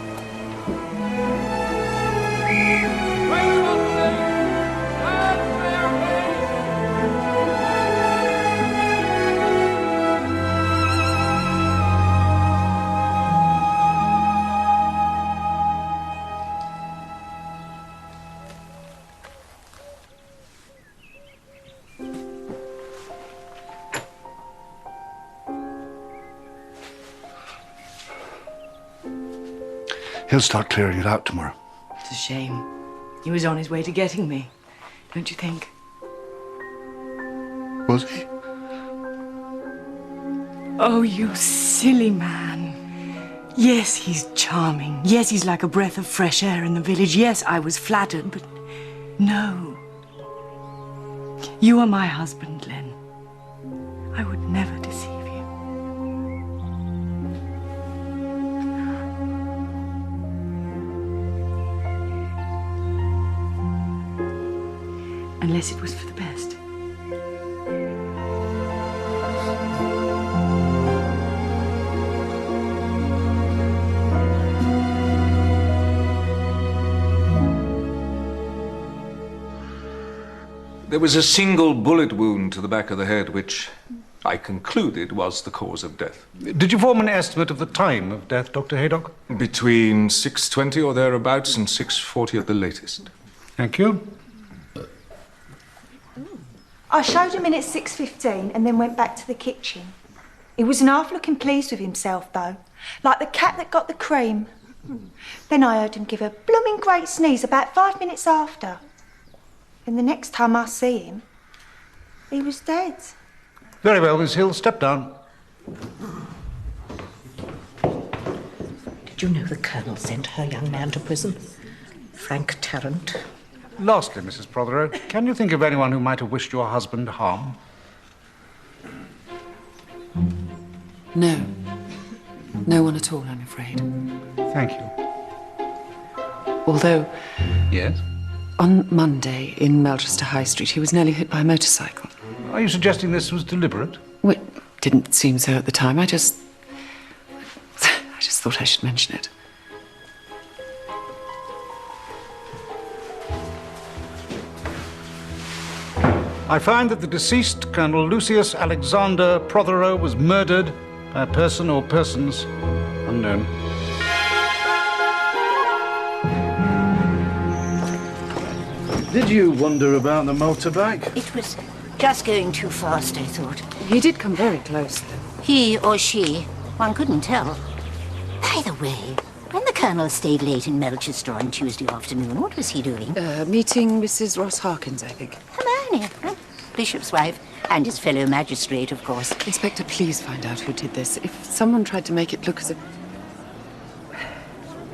He'll start clearing it out tomorrow. It's a shame. He was on his way to getting me, don't you think? Was he? Oh, you silly man. Yes, he's charming. Yes, he's like a breath of fresh air in the village. Yes, I was flattered, but no. You are my husband, Len. I would never deceive you. Unless it was for the best. There was a single bullet wound to the back of the head, which I concluded was the cause of death. Did you form an estimate of the time of death, Dr. Haydock? Between 6:20 or thereabouts and 6:40 at the latest. Thank you. I showed him in at 6:15 and then went back to the kitchen. He wasn't half looking pleased with himself, though, like the cat that got the cream. Then I heard him give a blooming great sneeze about 5 minutes after. And the next time I see him, he was dead. Very well, Miss Hill, step down. Did you know the Colonel sent her young man to prison? Frank Tarrant. Lastly, Mrs. Protheroe, can you think of anyone who might have wished your husband harm? No. No one at all, I'm afraid. Thank you. Although, Yes? on Monday in Melchester High Street, he was nearly hit by a motorcycle. Are you suggesting this was deliberate? Well, it didn't seem so at the time. I just thought I should mention it. I find that the deceased, Colonel Lucius Alexander Protheroe, was murdered by a person or persons unknown. Did you wonder about the motorbike? It was just going too fast, I thought. He did come very close, though. He or she, one couldn't tell. By the way, when the Colonel stayed late in Melchester on Tuesday afternoon, what was he doing? Meeting Mrs. Ross Harkins, I think. Hermione, Bishop's wife, and his fellow magistrate, of course. Inspector, please find out who did this. If someone tried to make it look as if...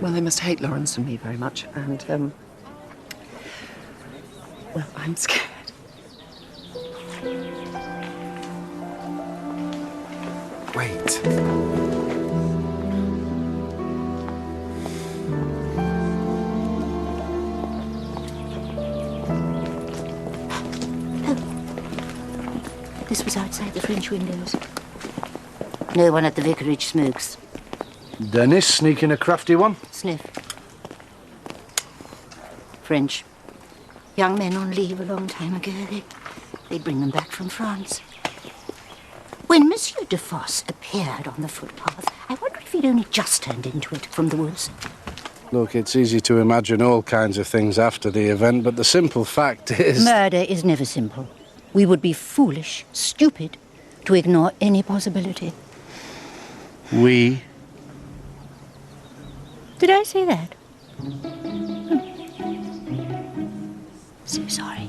Well, they must hate Lawrence and me very much, and, well, I'm scared. Wait. This was outside the French windows. No one at the vicarage smokes. Dennis sneaking a crafty one? Sniff. French. Young men on leave a long time ago. They'd bring them back from France. When Monsieur de Fosse appeared on the footpath, I wonder if he'd only just turned into it from the woods. Look, it's easy to imagine all kinds of things after the event, but the simple fact is... Murder is never simple. We would be foolish, stupid, to ignore any possibility. We? Did I say that? So sorry.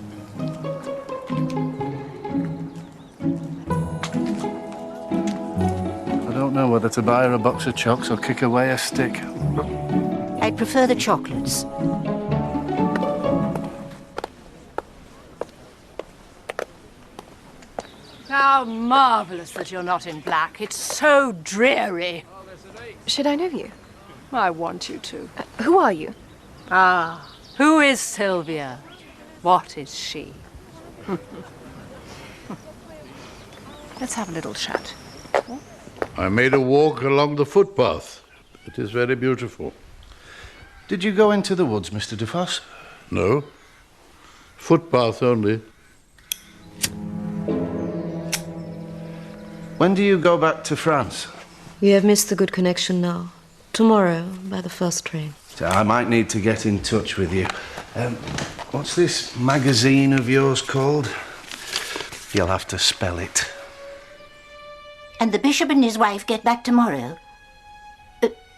I don't know whether to buy her a box of chocolates or kick away a stick. I'd prefer the chocolates. How marvellous that you're not in black. It's so dreary. Should I know you? I want you to. Who are you? Ah, who is Sylvia? What is she? Let's have a little chat. I made a walk along the footpath. It is very beautiful. Did you go into the woods, Mr. de Fosse? No. Footpath only. When do you go back to France? We have missed the good connection now. Tomorrow, by the first train. So I might need to get in touch with you. What's this magazine of yours called? You'll have to spell it. And the bishop and his wife get back tomorrow?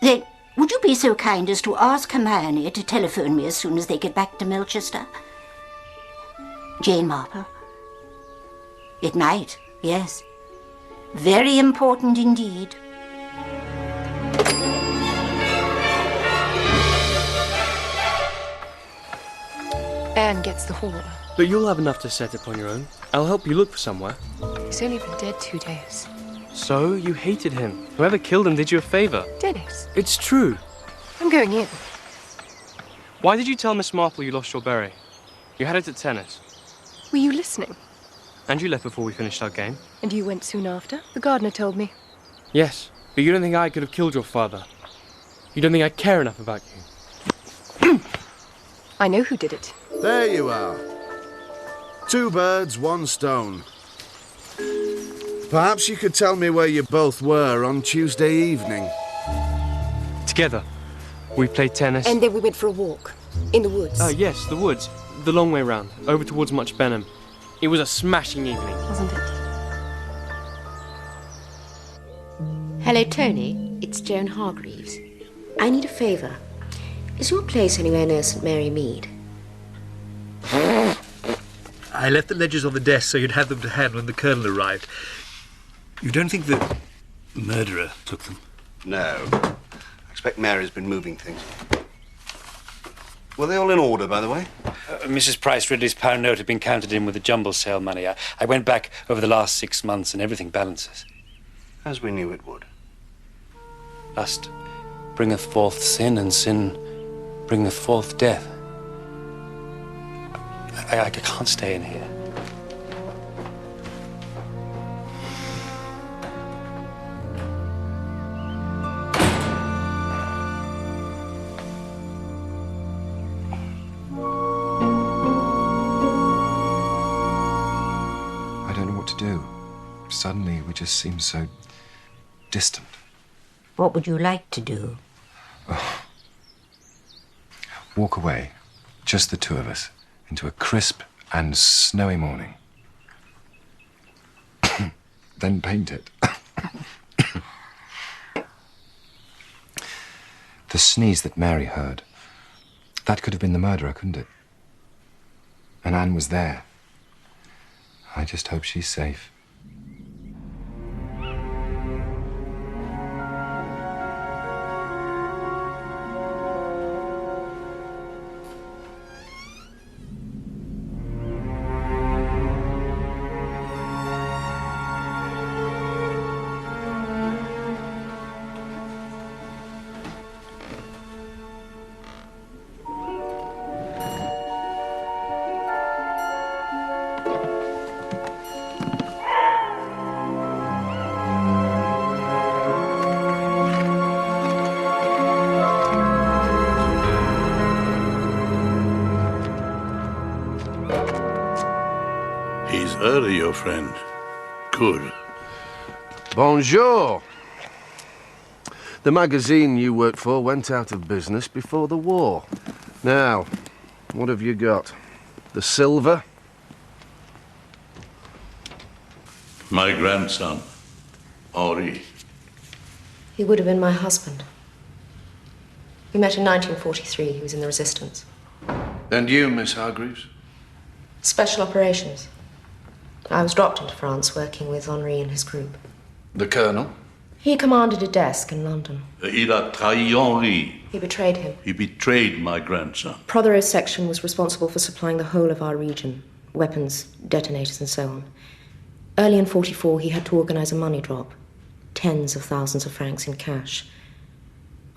Then Would you be so kind as to ask Hermione to telephone me as soon as they get back to Melchester? Jane Marple. It might, yes. Very important indeed. Anne gets the hall. But you'll have enough to set up on your own. I'll help you look for somewhere. He's only been dead 2 days. So, you hated him. Whoever killed him did you a favour. Dennis. It's true. I'm going in. Why did you tell Miss Marple you lost your berry? You had it at tennis. Were you listening? And you left before we finished our game. And you went soon after? The gardener told me. Yes, but you don't think I could have killed your father. You don't think I care enough about you. I know who did it. There you are. 2 birds, 1 stone. Perhaps you could tell me where you both were on Tuesday evening. Together. We played tennis. And then we went for a walk. In the woods. Yes, the woods. The long way round. Over towards Much Benham. It was a smashing evening. Wasn't it? Hello, Tony. It's Joan Hargreaves. I need a favour. Is your place anywhere near St Mary Mead? I left the ledgers on the desk so you'd have them to hand when the Colonel arrived. You don't think the murderer took them? No. I expect Mary's been moving things. Were they all in order, by the way? Mrs. Price Ridley's pound note had been counted in with the jumble sale money. I went back over the last 6 months and everything balances. As we knew it would. Lust bringeth forth sin, and sin bringeth forth death. I can't stay in here. I don't know what to do. Suddenly, we just seem so distant. What would you like to do? Walk away, just the 2 of us, into a crisp and snowy morning. Then paint it. The sneeze that Mary heard, that could have been the murderer, couldn't it? And Anne was there. I just hope she's safe. He's early, your friend. Good. Bonjour. The magazine you worked for went out of business before the war. Now, what have you got? The silver? My grandson, Henri. He would have been my husband. We met in 1943. He was in the Resistance. And you, Miss Hargreaves? Special operations. I was dropped into France working with Henri and his group. The Colonel? He commanded a desk in London. Il a trahi Henri. He betrayed him. He betrayed my grandson. Protheroe's section was responsible for supplying the whole of our region. Weapons, detonators and so on. Early in 44, he had to organize a money drop. Tens of thousands of francs in cash.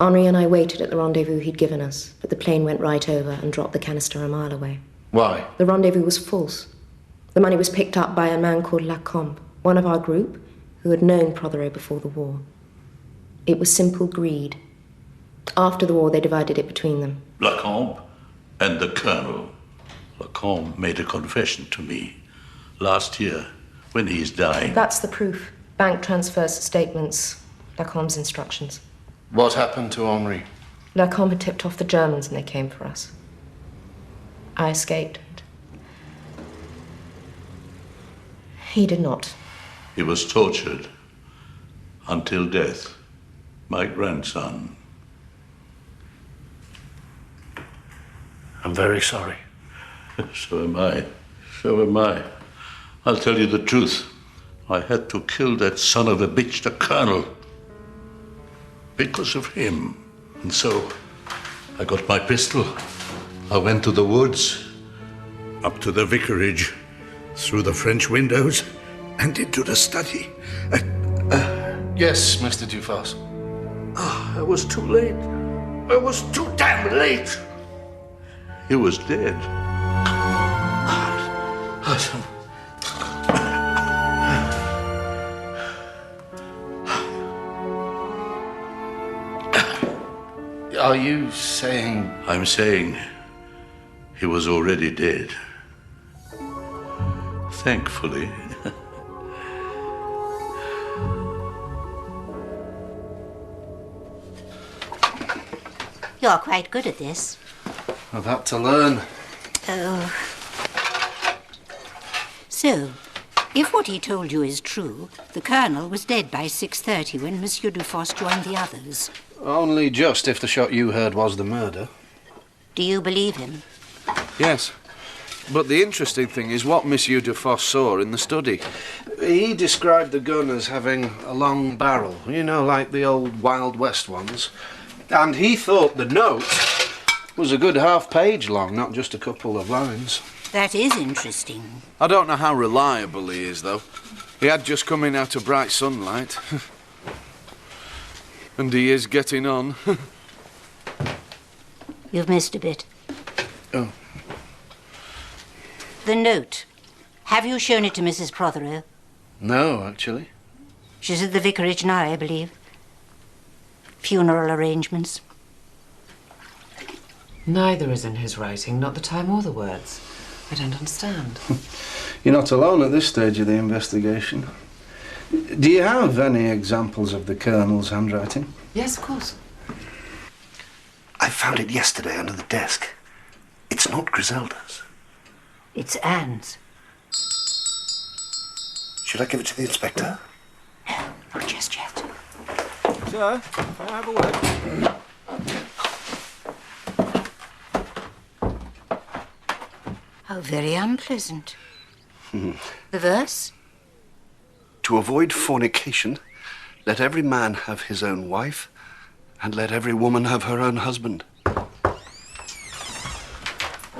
Henri and I waited at the rendezvous he'd given us, but the plane went right over and dropped the canister a mile away. Why? The rendezvous was false. The money was picked up by a man called Lacombe, one of our group, who had known Protheroe before the war. It was simple greed. After the war, they divided it between them. Lacombe and the Colonel. Lacombe made a confession to me last year when he's dying. That's the proof. Bank transfers, statements, Lacombe's instructions. What happened to Henri? Lacombe had tipped off the Germans and they came for us. I escaped. He did not. He was tortured until death. My grandson. I'm very sorry. So am I. So am I. I'll tell you the truth. I had to kill that son of a bitch, the colonel. Because of him. And so I got my pistol. I went to the woods, up to the vicarage, through the French windows, and into the study. Yes, Mr. Dufosse. I was too late. I was too damn late. He was dead. Are you saying... I'm saying he was already dead. Thankfully. You're quite good at this. I've had to learn. Oh. So, if what he told you is true, the Colonel was dead by 6:30 when Monsieur Dufosse joined the others. Only just if the shot you heard was the murder. Do you believe him? Yes. But the interesting thing is what Monsieur Dufosse saw in the study. He described the gun as having a long barrel, you know, like the old Wild West ones. And he thought the note was a good half-page long, not just a couple of lines. That is interesting. I don't know how reliable he is, though. He had just come in out of bright sunlight. And he is getting on. You've missed a bit. Oh. The note. Have you shown it to Mrs. Protheroe? No, actually. She's at the vicarage now, I believe. Funeral arrangements. Neither is in his writing, not the time or the words. I don't understand. You're not alone at this stage of the investigation. Do you have any examples of the Colonel's handwriting? Yes, of course. I found it yesterday under the desk. It's not Griselda's. It's Anne's. Should I give it to the inspector? No, not just yet. Sir, may I have a word? How very unpleasant. The verse? To avoid fornication, let every man have his own wife, and let every woman have her own husband.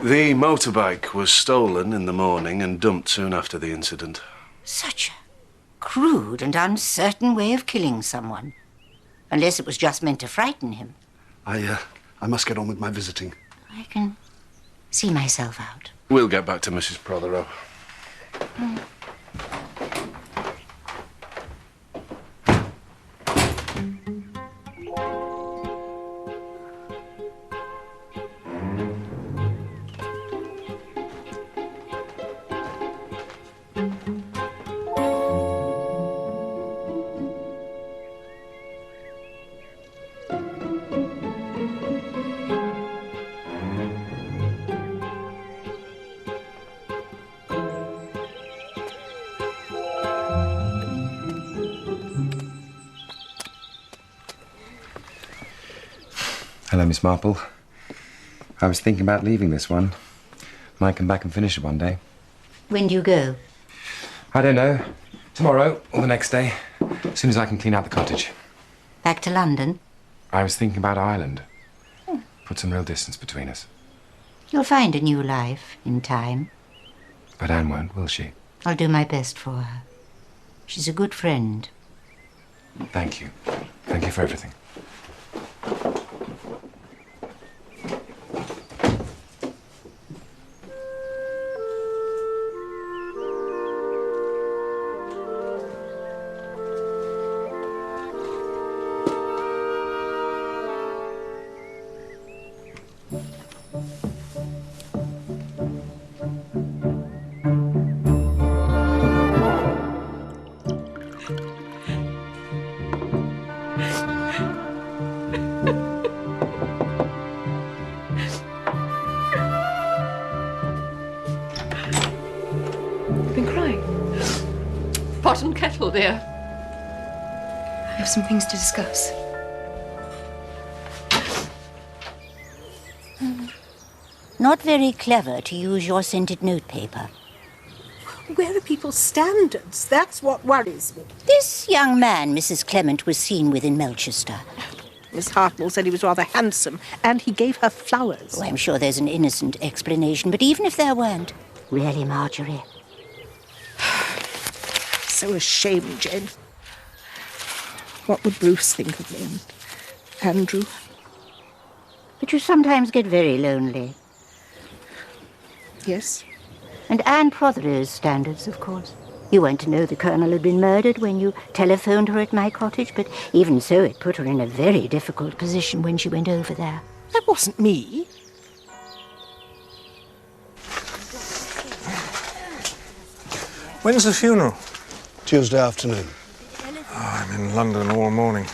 The motorbike was stolen in the morning and dumped soon after the incident. Such a crude and uncertain way of killing someone. Unless it was just meant to frighten him. I must get on with my visiting. I can see myself out. We'll get back to Mrs. Protheroe. Hello, Miss Marple. I was thinking about leaving this one. Might come back and finish it one day. When do you go? I don't know. Tomorrow or the next day. As soon as I can clean out the cottage. Back to London? I was thinking about Ireland. Put some real distance between us. You'll find a new life in time. But Anne won't, will she? I'll do my best for her. She's a good friend. Thank you. Thank you for everything. Pot and kettle, dear. I have some things to discuss. Not very clever to use your scented notepaper. Where are people's standards? That's what worries me. This young man Mrs. Clement was seen with in Melchester. Miss Hartnell said he was rather handsome, and he gave her flowers. Oh, I'm sure there's an innocent explanation, but even if there weren't... Really, Marjorie? So ashamed, Jane. What would Bruce think of me and Andrew? But you sometimes get very lonely. Yes. And Anne Protheroe's standards, of course. You weren't to know the Colonel had been murdered when you telephoned her at my cottage, but even so, it put her in a very difficult position when she went over there. That wasn't me. When's the funeral? Tuesday afternoon. Oh, I'm in London all morning.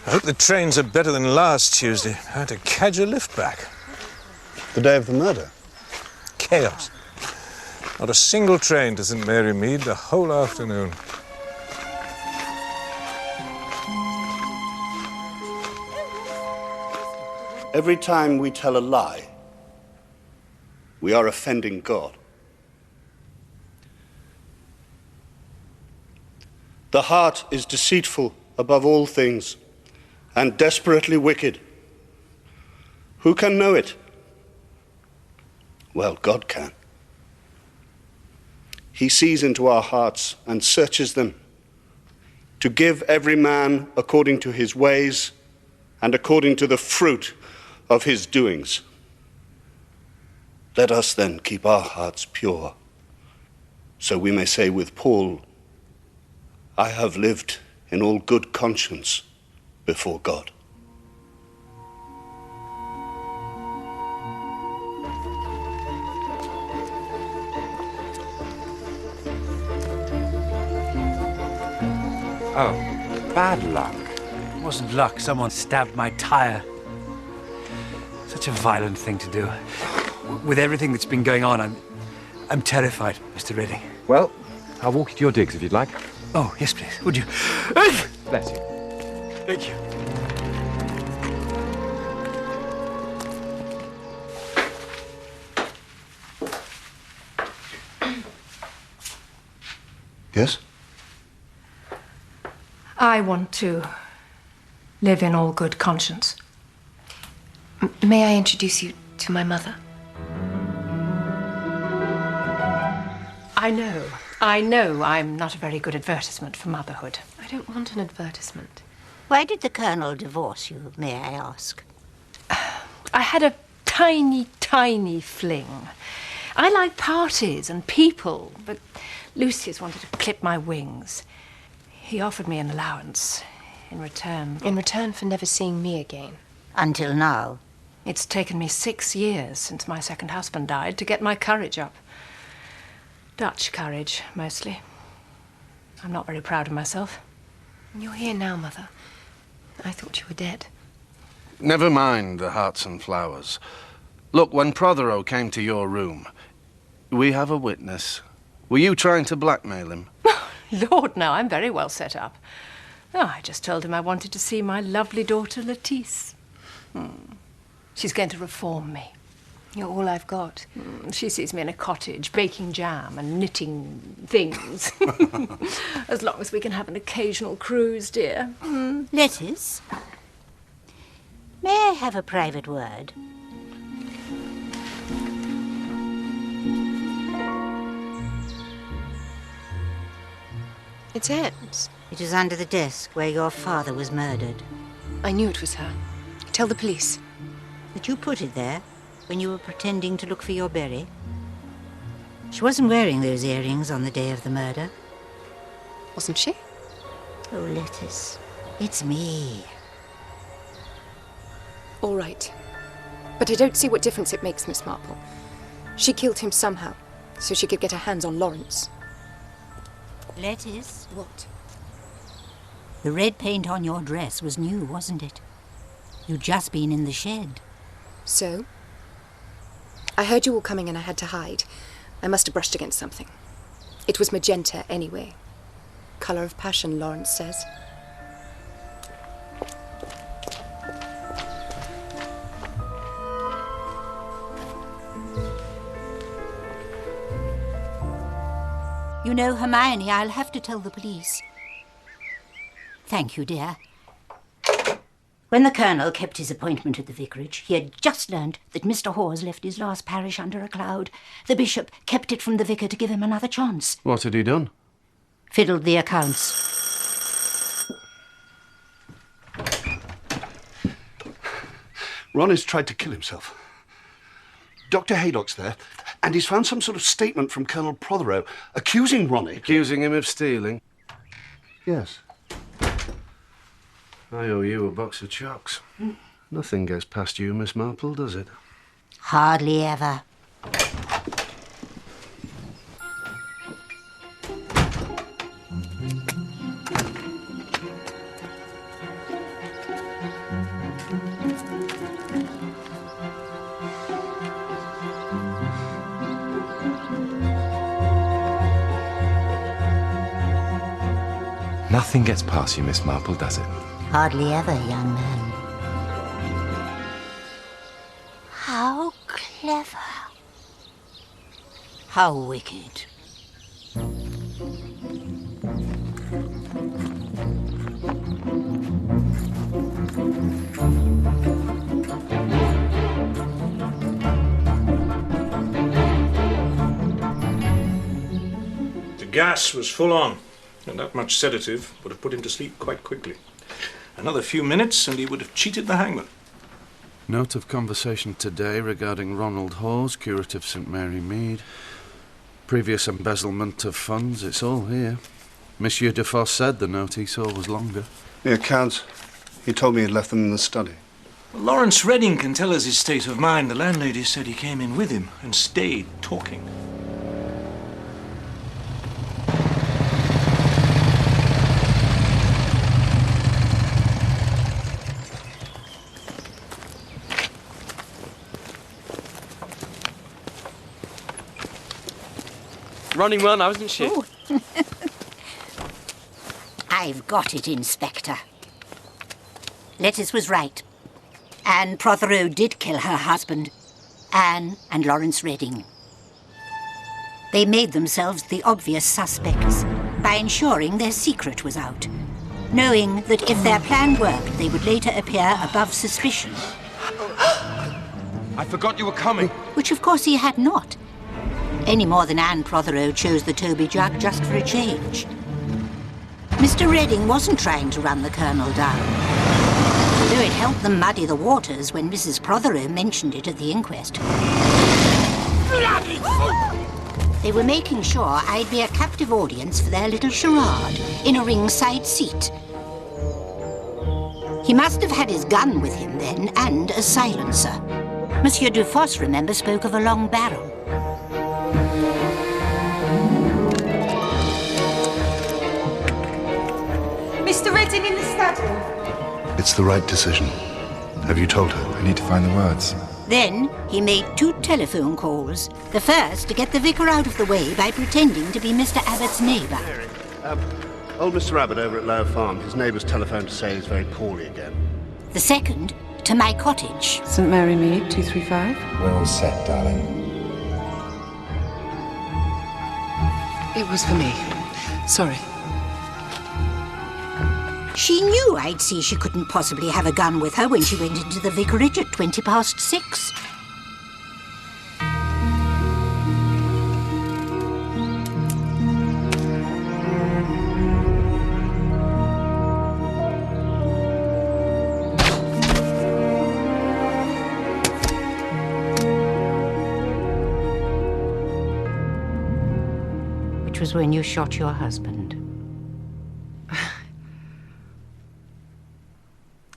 I hope the trains are better than last Tuesday. I had to cadge a lift back. The day of the murder? Chaos. Not a single train to St Mary Mead the whole afternoon. Every time we tell a lie, we are offending God. The heart is deceitful above all things and desperately wicked. Who can know it? Well, God can. He sees into our hearts and searches them to give every man according to his ways and according to the fruit of his doings. Let us then keep our hearts pure, so we may say with Paul, I have lived in all good conscience before God. Oh, bad luck. It wasn't luck. Someone stabbed my tire. Such a violent thing to do. With everything that's been going on, I'm terrified, Mr. Redding. Well, I'll walk you to your digs if you'd like. Oh, yes, please. Would you? Bless you. Thank you. Yes? I want to live in all good conscience. May I introduce you to my mother? I know I'm not a very good advertisement for motherhood. I don't want an advertisement. Why did the Colonel divorce you, may I ask? I had a tiny, tiny fling. I like parties and people, but Lucius wanted to clip my wings. He offered me an allowance in return. In return for never seeing me again? Until now. It's taken me 6 years since my second husband died to get my courage up. Dutch courage, mostly. I'm not very proud of myself. You're here now, Mother. I thought you were dead. Never mind the hearts and flowers. Look, when Protheroe came to your room, we have a witness. Were you trying to blackmail him? Lord, no, I'm very well set up. Oh, I just told him I wanted to see my lovely daughter, Lettice. She's going to reform me. You're all I've got. She sees me in a cottage, baking jam and knitting things. As long as we can have an occasional cruise, dear. Lettice, may I have a private word? It's Em's. It is under the desk where your father was murdered. I knew it was her. Tell the police. But you put it there when you were pretending to look for your berry. She wasn't wearing those earrings on the day of the murder. Wasn't she? Oh, Lettice, it's me. All right. But I don't see what difference it makes, Miss Marple. She killed him somehow, so she could get her hands on Lawrence. Lettice? What? The red paint on your dress was new, wasn't it? You'd just been in the shed. So? I heard you all coming and I had to hide. I must have brushed against something. It was magenta anyway. Colour of passion, Lawrence says. You know, Hermione, I'll have to tell the police. Thank you, dear. When the Colonel kept his appointment at the vicarage, he had just learned that Mr. Hawes left his last parish under a cloud. The bishop kept it from the vicar to give him another chance. What had he done? Fiddled the accounts. Ronnie's tried to kill himself. Dr. Haydock's there, and he's found some sort of statement from Colonel Protheroe accusing Ronnie... Accusing him of stealing? Yes. I owe you a box of chocks. Nothing gets past you, Miss Marple, does it? Hardly ever. Nothing gets past you, Miss Marple, does it? Hardly ever, young man. How clever. How wicked. The gas was full on, and that much sedative would have put him to sleep quite quickly. Another few minutes and he would have cheated the hangman. Note of conversation today regarding Ronald Hawes, curate of St Mary Mead. Previous embezzlement of funds, it's all here. Monsieur Dufosse said the note he saw was longer. The accounts. He told me he'd left them in the study. Well, Lawrence Redding can tell us his state of mind. The landlady said he came in with him and stayed talking. Running well now, isn't she? Oh. I've got it, Inspector. Lettice was right. Anne Protheroe did kill her husband, Anne and Lawrence Redding. They made themselves the obvious suspects by ensuring their secret was out, knowing that if their plan worked, they would later appear above suspicion. I forgot you were coming. Which, of course, he had not. Any more than Anne Protheroe chose the Toby jug just for a change. Mr. Redding wasn't trying to run the Colonel down, though it helped them muddy the waters when Mrs. Protheroe mentioned it at the inquest. Bloody fool! They were making sure I'd be a captive audience for their little charade in a ringside seat. He must have had his gun with him then, and a silencer. Monsieur Dufosse, remember, spoke of a long barrel. Mr. Redding in the study. It's the right decision. Have you told her? I need to find the words. Then he made 2 telephone calls. The first to get the vicar out of the way by pretending to be Mr. Abbott's neighbour. Old Mr. Abbott over at Lower Farm. His neighbour's telephoned to say he's very poorly again. The second to my cottage. St Mary Mead, 235. We're all set, darling. It was for me. Sorry. She knew I'd see she couldn't possibly have a gun with her when she went into the vicarage at 6:20. Which was when you shot your husband.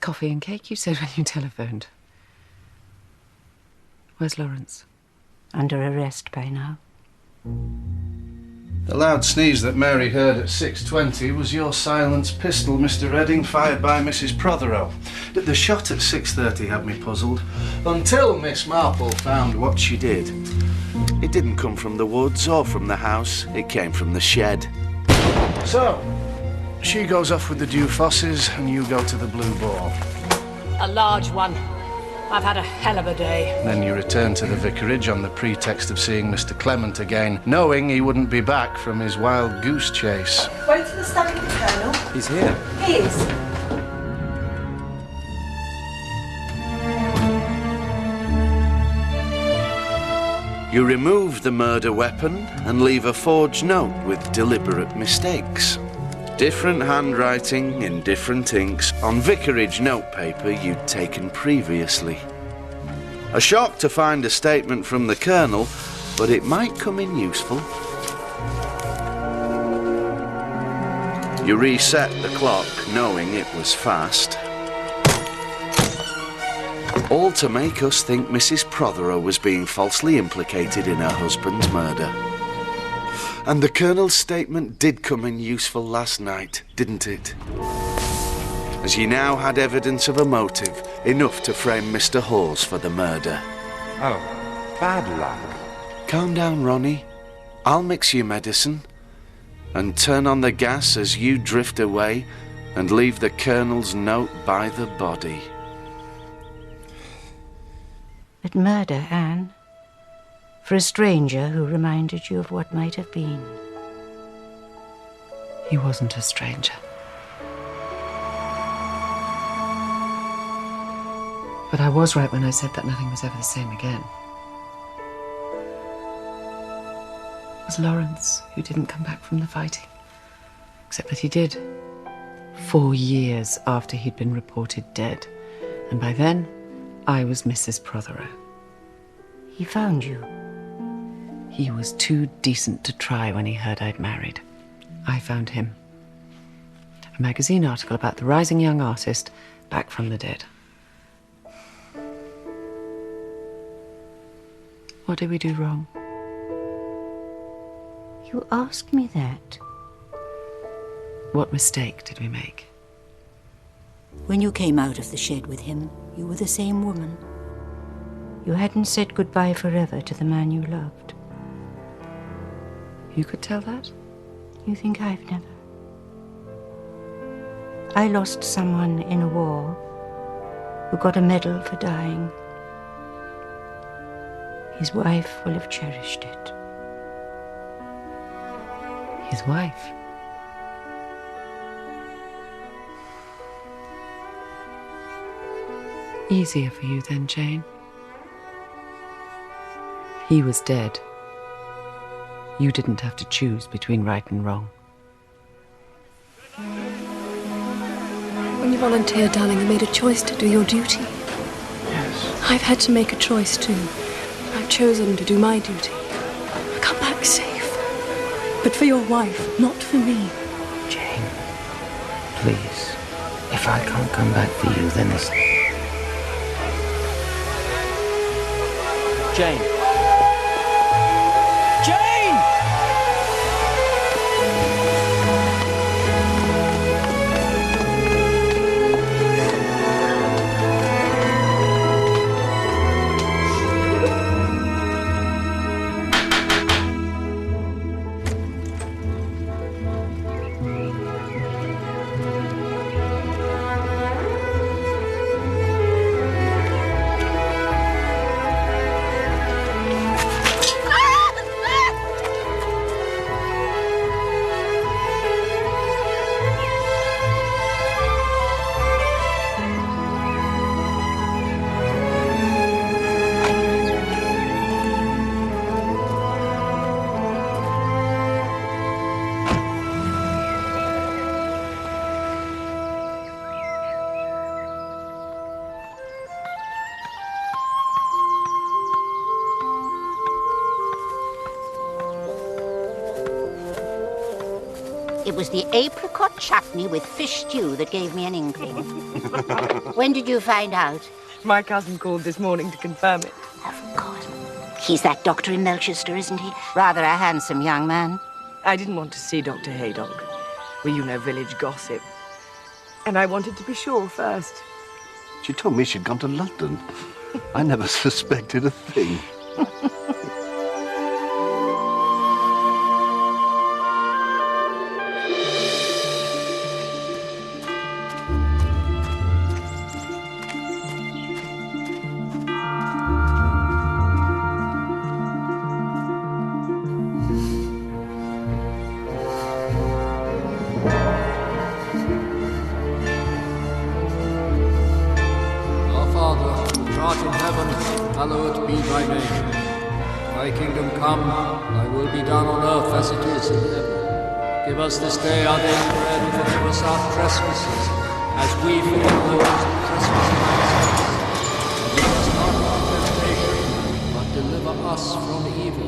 Coffee and cake, you said when you telephoned. Where's Lawrence? Under arrest by now. The loud sneeze that Mary heard at 6:20 was your silenced pistol, Mr. Redding, fired by Mrs. Protheroe. The shot at 6:30 had me puzzled, until Miss Marple found what she did. It didn't come from the woods or from the house, it came from the shed. So, she goes off with the Dufosses and you go to the Blue Ball. A large one. I've had a hell of a day. Then you returned to the vicarage on the pretext of seeing Mr. Clement again, knowing he wouldn't be back from his wild goose chase. Wait till the study of the Colonel. He's here. He is. You remove the murder weapon and leave a forged note with deliberate mistakes. Different handwriting in different inks on vicarage notepaper you'd taken previously. A shock to find a statement from the Colonel, but it might come in useful. You reset the clock, knowing it was fast. All to make us think Mrs. Protheroe was being falsely implicated in her husband's murder. And the Colonel's statement did come in useful last night, didn't it? As you now had evidence of a motive, enough to frame Mr. Hawes for the murder. Oh, bad luck. Calm down, Ronnie. I'll mix you medicine. And turn on the gas as you drift away and leave the Colonel's note by the body. But murder, Anne? For a stranger who reminded you of what might have been. He wasn't a stranger. But I was right when I said that nothing was ever the same again. It was Lawrence who didn't come back from the fighting. Except that he did. 4 years after he'd been reported dead. And by then, I was Mrs. Protheroe. He found you? He was too decent to try when he heard I'd married. I found him. A magazine article about the rising young artist back from the dead. What did we do wrong? You ask me that? What mistake did we make? When you came out of the shed with him, you were the same woman. You hadn't said goodbye forever to the man you loved. You could tell that? You think I've never? I lost someone in a war who got a medal for dying. His wife will have cherished it. His wife? Easier for you then, Jane. He was dead. You didn't have to choose between right and wrong. When you volunteered, darling, I made a choice to do your duty. Yes. I've had to make a choice too. I've chosen to do my duty. I come back safe. But for your wife, not for me. Jane, please. If I can't come back for you, then this... Jane. Jane! It was the apricot chutney with fish stew that gave me an inkling. When did you find out? My cousin called this morning to confirm it. Of course. He's that doctor in Melchester, isn't he? Rather a handsome young man. I didn't want to see Dr. Haydock. Well, you know, village gossip. And I wanted to be sure first. She told me she'd gone to London. I never suspected a thing. Thy kingdom come, thy will be done on earth as it is in heaven. Give us this day our daily bread, and forgive us our trespasses, as we forgive those who trespass against us. And lead us not into temptation, but deliver us from evil.